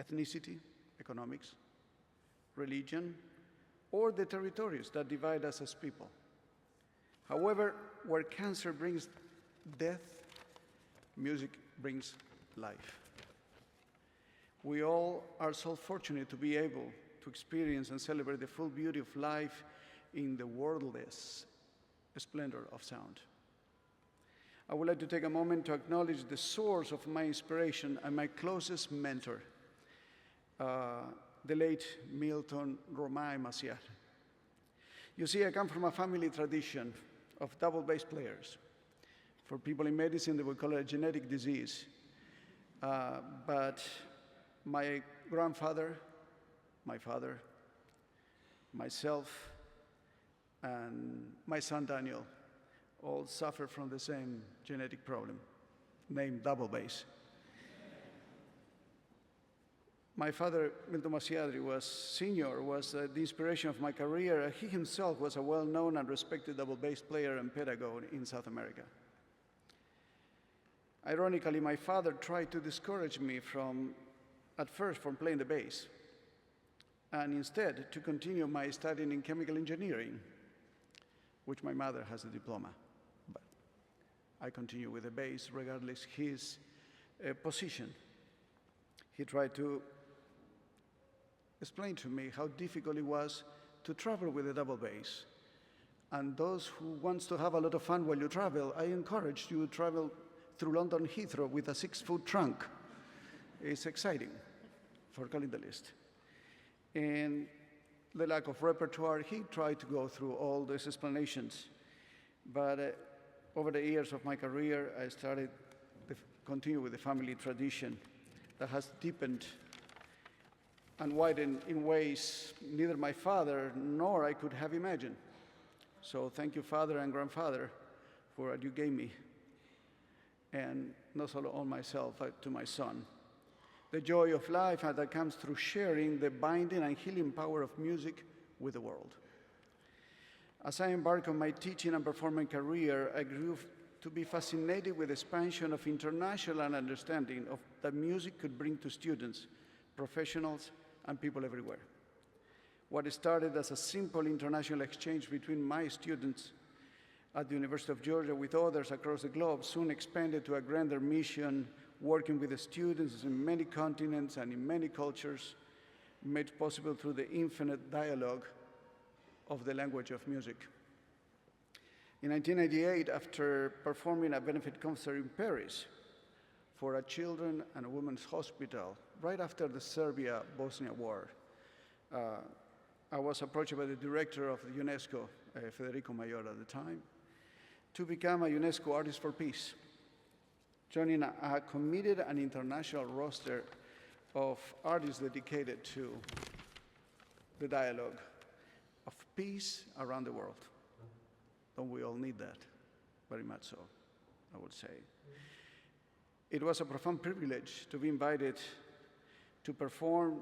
ethnicity, economics, religion, or the territories that divide us as people. However, where cancer brings death, music brings life. We all are so fortunate to be able to experience and celebrate the full beauty of life in the wordless splendor of sound. I would like to take a moment to acknowledge the source of my inspiration and my closest mentor, the late Milton Romai Maciel. You see, I come from a family tradition of double bass players. For people in medicine, they would call it a genetic disease. But my grandfather, my father, myself, and my son Daniel all suffer from the same genetic problem, named double bass. My father, Milton Maciadri, was the inspiration of my career. He himself was a well-known and respected double bass player and pedagogue in South America. Ironically, my father tried to discourage me at first from playing the bass, and instead to continue my studying in chemical engineering, which my mother has a diploma. But I continue with the bass regardless his position. He tried to explain to me how difficult it was to travel with a double bass. And those who want to have a lot of fun while you travel, I encourage you to travel through London Heathrow with a 6-foot trunk. It's exciting for calling the list. And the lack of repertoire, he tried to go through all these explanations. But over the years of my career, I started to continue with the family tradition that has deepened and widened in ways neither my father nor I could have imagined. So thank you, Father and Grandfather, for what you gave me, and not only on myself, but to my son. The joy of life that comes through sharing the binding and healing power of music with the world. As I embark on my teaching and performing career, I grew to be fascinated with the expansion of international understanding of that music could bring to students, professionals, and people everywhere. What started as a simple international exchange between my students at the University of Georgia with others across the globe soon expanded to a grander mission, working with the students in many continents and in many cultures, made possible through the infinite dialogue of the language of music. In 1998, after performing a benefit concert in Paris for a children and a women's hospital, right after the Serbia-Bosnia war, I was approached by the director of the UNESCO, Federico Mayor at the time, to become a UNESCO Artist for Peace, joining a committed and international roster of artists dedicated to the dialogue of peace around the world. Don't we all need that? Very much so, I would say. It was a profound privilege to be invited to perform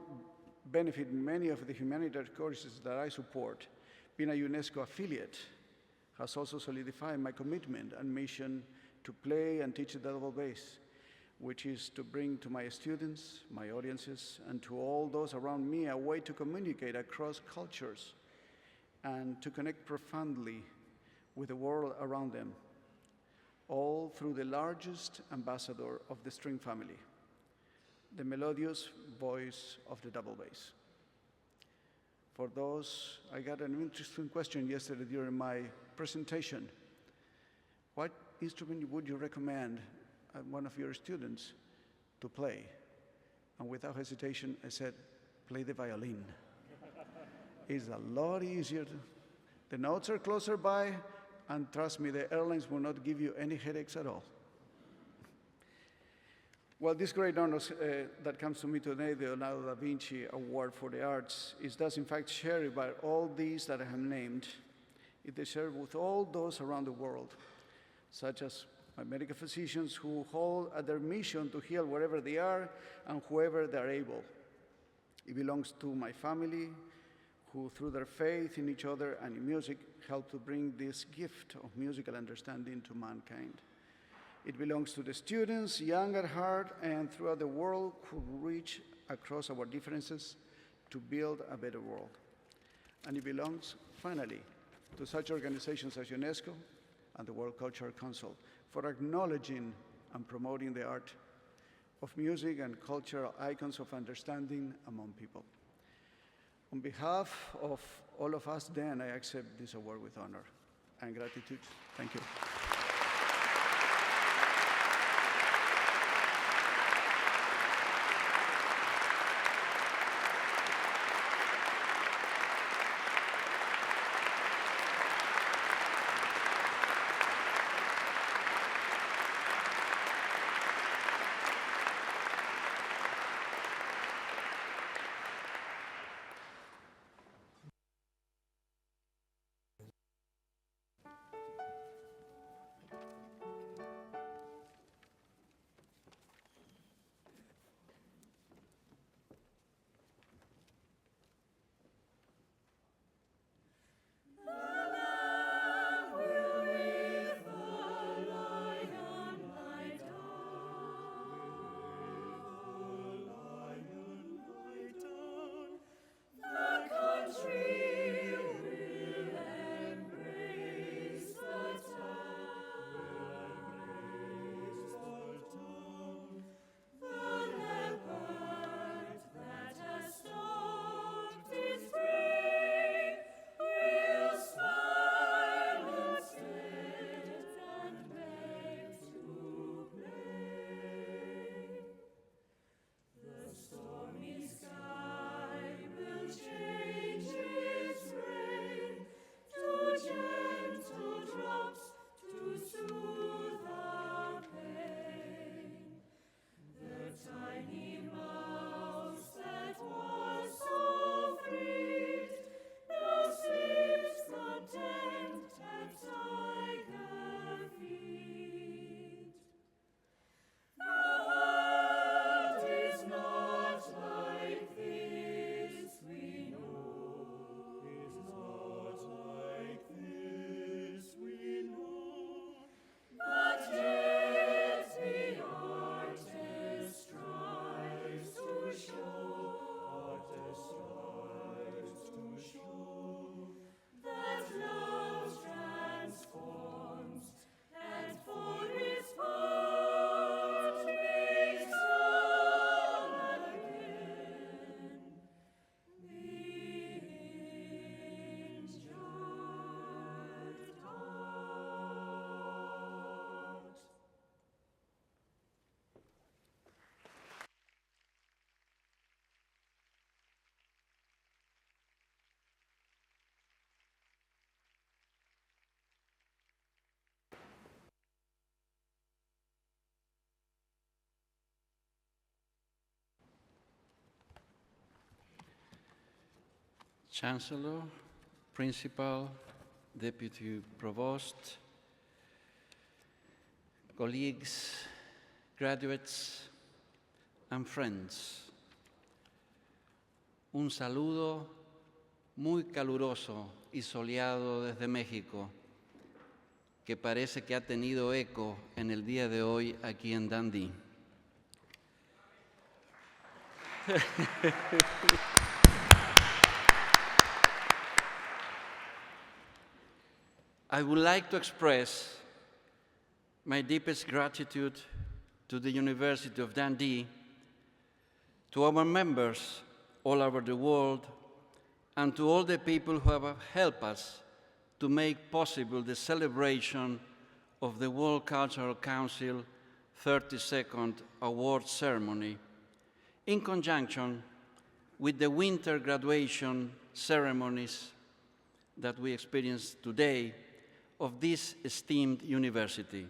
benefit in many of the humanitarian causes that I support. Being a UNESCO affiliate has also solidified my commitment and mission to play and teach the double bass, which is to bring to my students, my audiences, and to all those around me a way to communicate across cultures and to connect profoundly with the world around them, all through the largest ambassador of the string family, the melodious voice of the double bass. For those, I got an interesting question yesterday during my presentation. What instrument would you recommend one of your students to play? And without hesitation, I said, play the violin. It's a lot easier. The notes are closer by, and trust me, the airlines will not give you any headaches at all. Well, this great honor that comes to me today, the Leonardo da Vinci Award for the Arts, is thus in fact shared by all these that I have named. It is shared with all those around the world, such as my medical physicians who hold at their mission to heal wherever they are and whoever they are able. It belongs to my family, who through their faith in each other and in music help to bring this gift of musical understanding to mankind. It belongs to the students, young at heart and throughout the world, who reach across our differences to build a better world. And it belongs, finally, to such organizations as UNESCO and the World Cultural Council for acknowledging and promoting the art of music and cultural icons of understanding among people. On behalf of all of us, then, I accept this award with honor and gratitude. Thank you. Chancellor, Principal, Deputy Provost, colleagues, graduates, and friends. Un saludo muy caluroso y soleado desde México, que parece que ha tenido eco en el día de hoy aquí en Dundee. I would like to express my deepest gratitude to the University of Dundee, to our members all over the world, and to all the people who have helped us to make possible the celebration of the World Cultural Council 32nd Award Ceremony, in conjunction with the winter graduation ceremonies that we experience today of this esteemed university.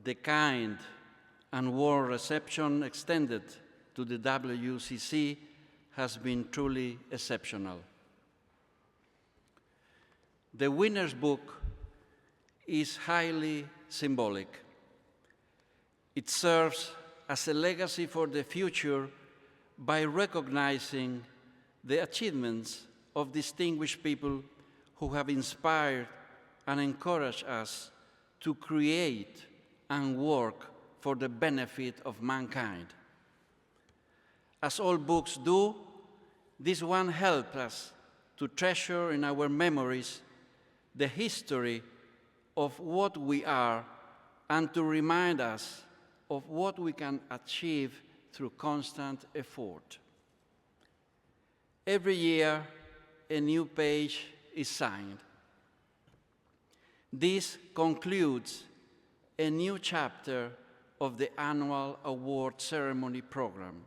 The kind and warm reception extended to the WCC has been truly exceptional. The winner's book is highly symbolic. It serves as a legacy for the future by recognizing the achievements of distinguished people who have inspired and encouraged us to create and work for the benefit of mankind. As all books do, this one helps us to treasure in our memories the history of what we are and to remind us of what we can achieve through constant effort. Every year, a new page is signed. This concludes a new chapter of the annual award ceremony program,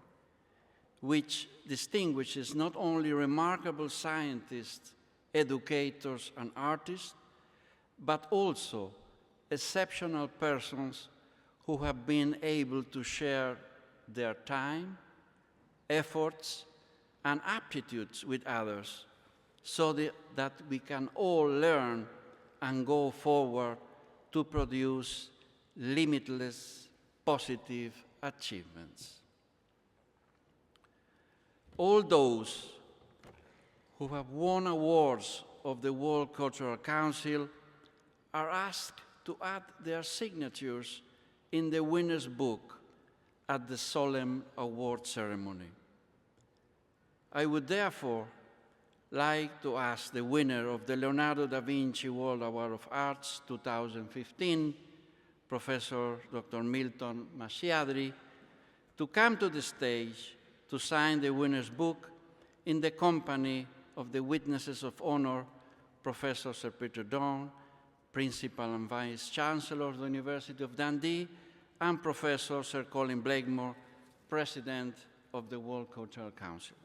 which distinguishes not only remarkable scientists, educators, and artists, but also exceptional persons who have been able to share their time, efforts, and aptitudes with others, so that we can all learn and go forward to produce limitless positive achievements. All those who have won awards of the World Cultural Council are asked to add their signatures in the winner's book at the solemn award ceremony. I would therefore like to ask the winner of the Leonardo da Vinci World Award of Arts 2015, Professor Dr. Milton Masciadri, to come to the stage to sign the winner's book in the company of the witnesses of honor, Professor Sir Peter Dawn, Principal and Vice Chancellor of the University of Dundee, and Professor Sir Colin Blakemore, President of the World Cultural Council.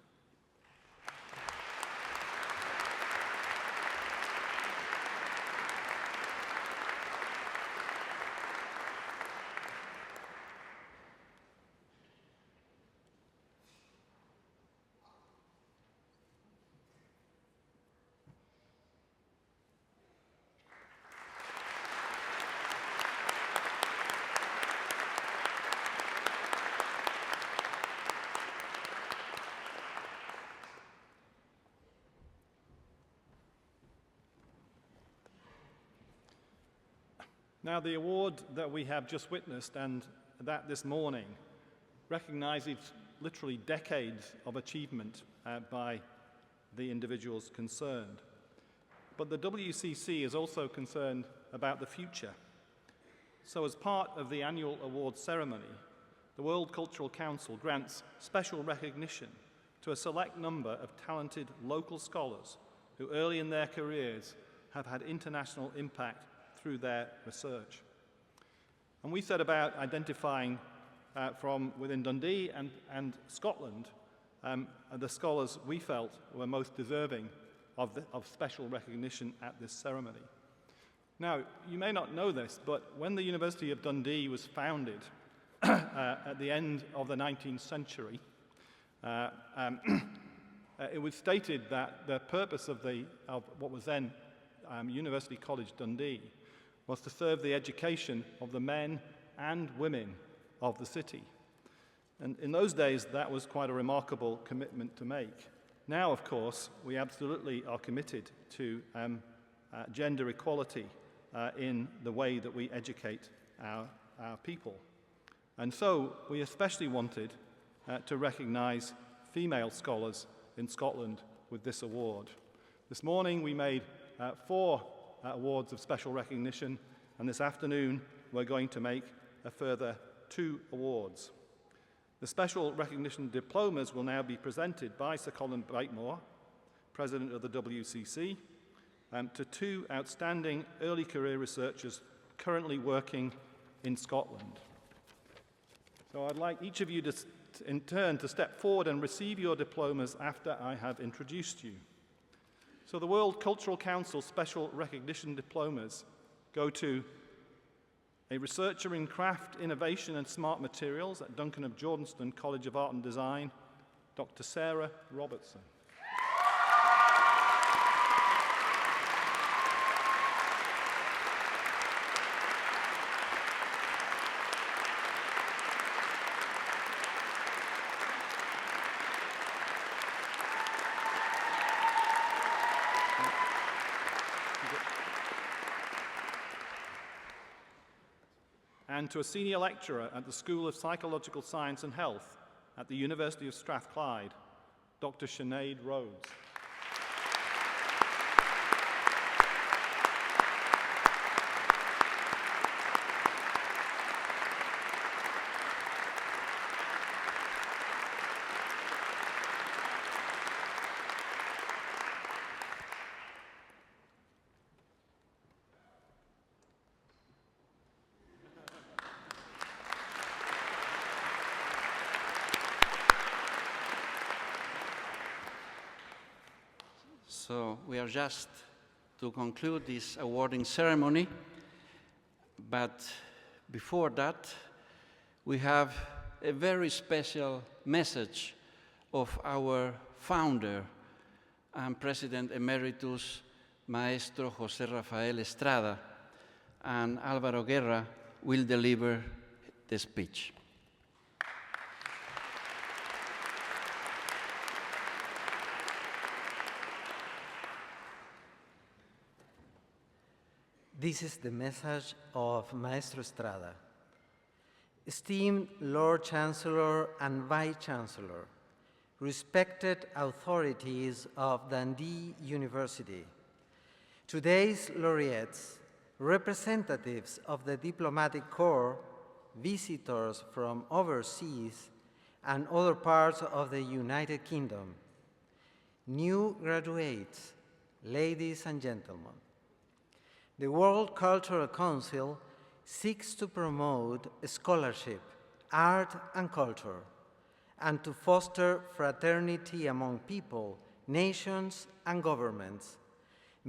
Now, the award that we have just witnessed and that this morning recognizes literally decades of achievement by the individuals concerned. But the WCC is also concerned about the future. So as part of the annual award ceremony, the World Cultural Council grants special recognition to a select number of talented local scholars who early in their careers have had international impact through their research. And we set about identifying from within Dundee and Scotland the scholars we felt were most deserving of special recognition at this ceremony. Now, you may not know this, but when the University of Dundee was founded at the end of the 19th century, it was stated that the purpose of what was then University College Dundee was to serve the education of the men and women of the city. And in those days, that was quite a remarkable commitment to make. Now, of course, we absolutely are committed to gender equality in the way that we educate our people. And so we especially wanted to recognise female scholars in Scotland with this award. This morning we made 4 awards of special recognition, and this afternoon we're going to make a further 2 awards. The special recognition diplomas will now be presented by Sir Colin Brightmore, President of the WCC, to 2 outstanding early career researchers currently working in Scotland. So I'd like each of you to, in turn, to step forward and receive your diplomas after I have introduced you. So the World Cultural Council Special Recognition Diplomas go to a researcher in craft, innovation and smart materials at Duncan of Jordanstone College of Art and Design, Dr. Sarah Robertson. And to a senior lecturer at the School of Psychological Science and Health at the University of Strathclyde, Dr. Sinead Rhodes. So we are just to conclude this awarding ceremony, but before that, we have a very special message of our founder and President Emeritus, Maestro José Rafael Estrada, and Álvaro Guerra will deliver the speech. This is the message of Maestro Estrada. Esteemed Lord Chancellor and Vice Chancellor, respected authorities of Dundee University, today's laureates, representatives of the diplomatic corps, visitors from overseas and other parts of the United Kingdom, new graduates, ladies and gentlemen. The World Cultural Council seeks to promote scholarship, art and culture, and to foster fraternity among people, nations and governments,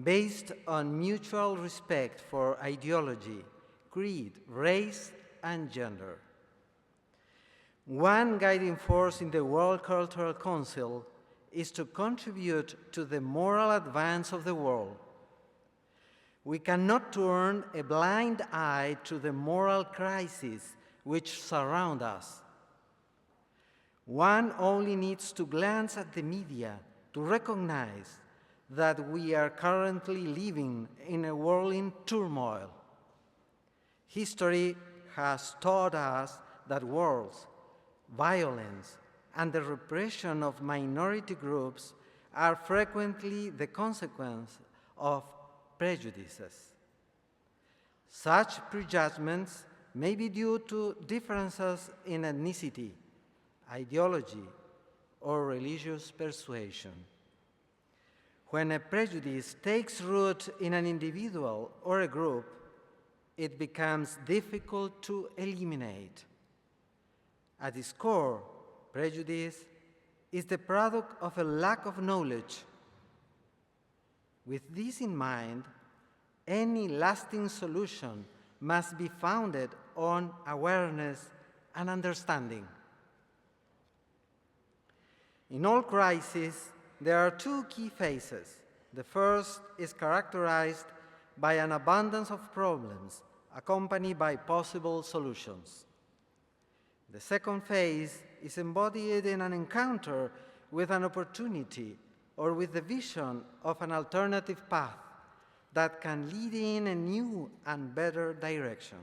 based on mutual respect for ideology, creed, race and gender. One guiding force in the World Cultural Council is to contribute to the moral advance of the world. We cannot turn a blind eye to the moral crises which surround us. One only needs to glance at the media to recognize that we are currently living in a world in turmoil. History has taught us that wars, violence, and the repression of minority groups are frequently the consequence of prejudices. Such prejudgments may be due to differences in ethnicity, ideology, or religious persuasion. When a prejudice takes root in an individual or a group, it becomes difficult to eliminate. At its core, prejudice is the product of a lack of knowledge. With this in mind, any lasting solution must be founded on awareness and understanding. In all crises, there are two key phases. The first is characterized by an abundance of problems, accompanied by possible solutions. The second phase is embodied in an encounter with an opportunity or with the vision of an alternative path that can lead in a new and better direction.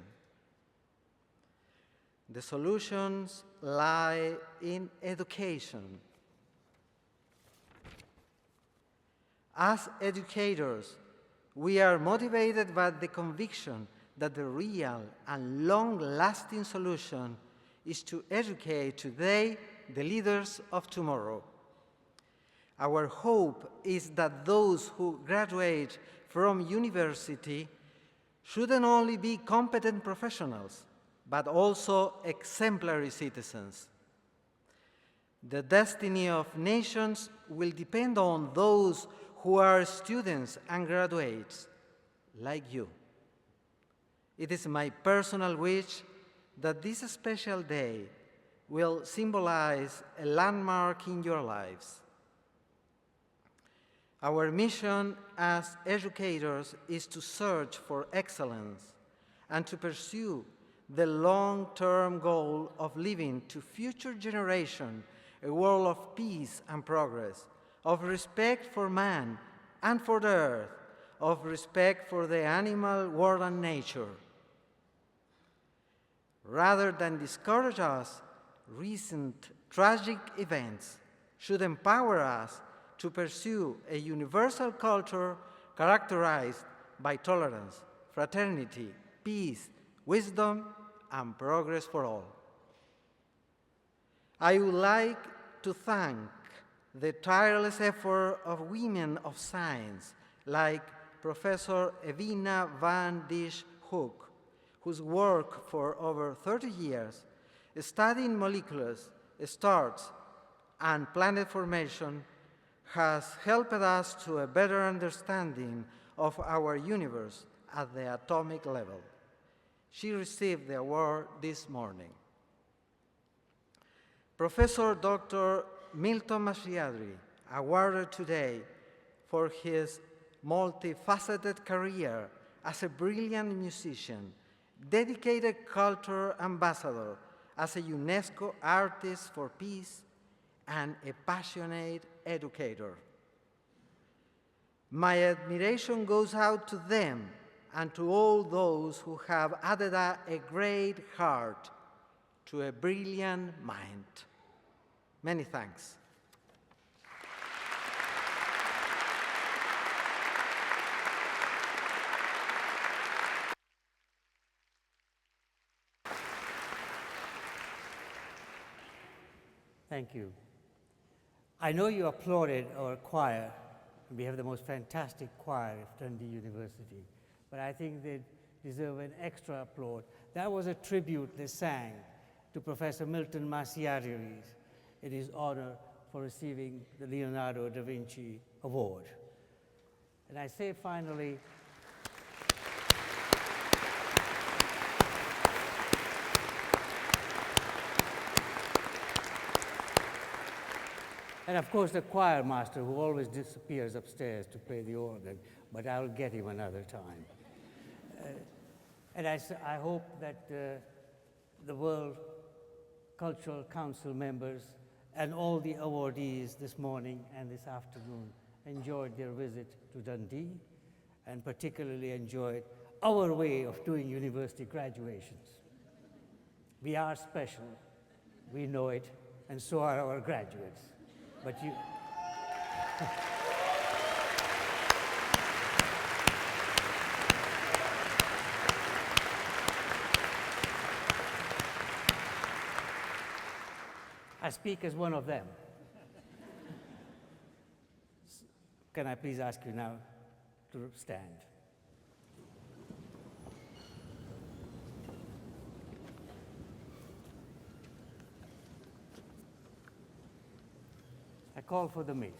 The solutions lie in education. As educators, we are motivated by the conviction that the real and long-lasting solution is to educate today the leaders of tomorrow. Our hope is that those who graduate from university shouldn't only be competent professionals, but also exemplary citizens. The destiny of nations will depend on those who are students and graduates, like you. It is my personal wish that this special day will symbolize a landmark in your lives. Our mission as educators is to search for excellence and to pursue the long-term goal of leaving to future generations a world of peace and progress, of respect for man and for the earth, of respect for the animal world and nature. Rather than discourage us, recent tragic events should empower us to pursue a universal culture characterized by tolerance, fraternity, peace, wisdom, and progress for all. I would like to thank the tireless effort of women of science like Professor Evina van Dijk Hoek, whose work for over 30 years studying molecular starts and planet formation has helped us to a better understanding of our universe at the atomic level. She received the award this morning. Professor Dr. Milton Masriadri, awarded today for his multifaceted career as a brilliant musician, dedicated culture ambassador, as a UNESCO artist for peace, and a passionate educator. My admiration goes out to them and to all those who have added a great heart to a brilliant mind. Many thanks. Thank you. I know you applauded our choir. We have the most fantastic choir at Dundee University, but I think they deserve an extra applaud. That was a tribute they sang to Professor Milton Masriadri in his honor for receiving the Leonardo da Vinci Award. And I say finally, and of course the choir master who always disappears upstairs to play the organ, but I'll get him another time. And I hope that the World Cultural Council members and all the awardees this morning and this afternoon enjoyed their visit to Dundee and particularly enjoyed our way of doing university graduations. We are special, we know it, and so are our graduates. But you... I speak as one of them. Can I please ask you now to stand? I call for the mace.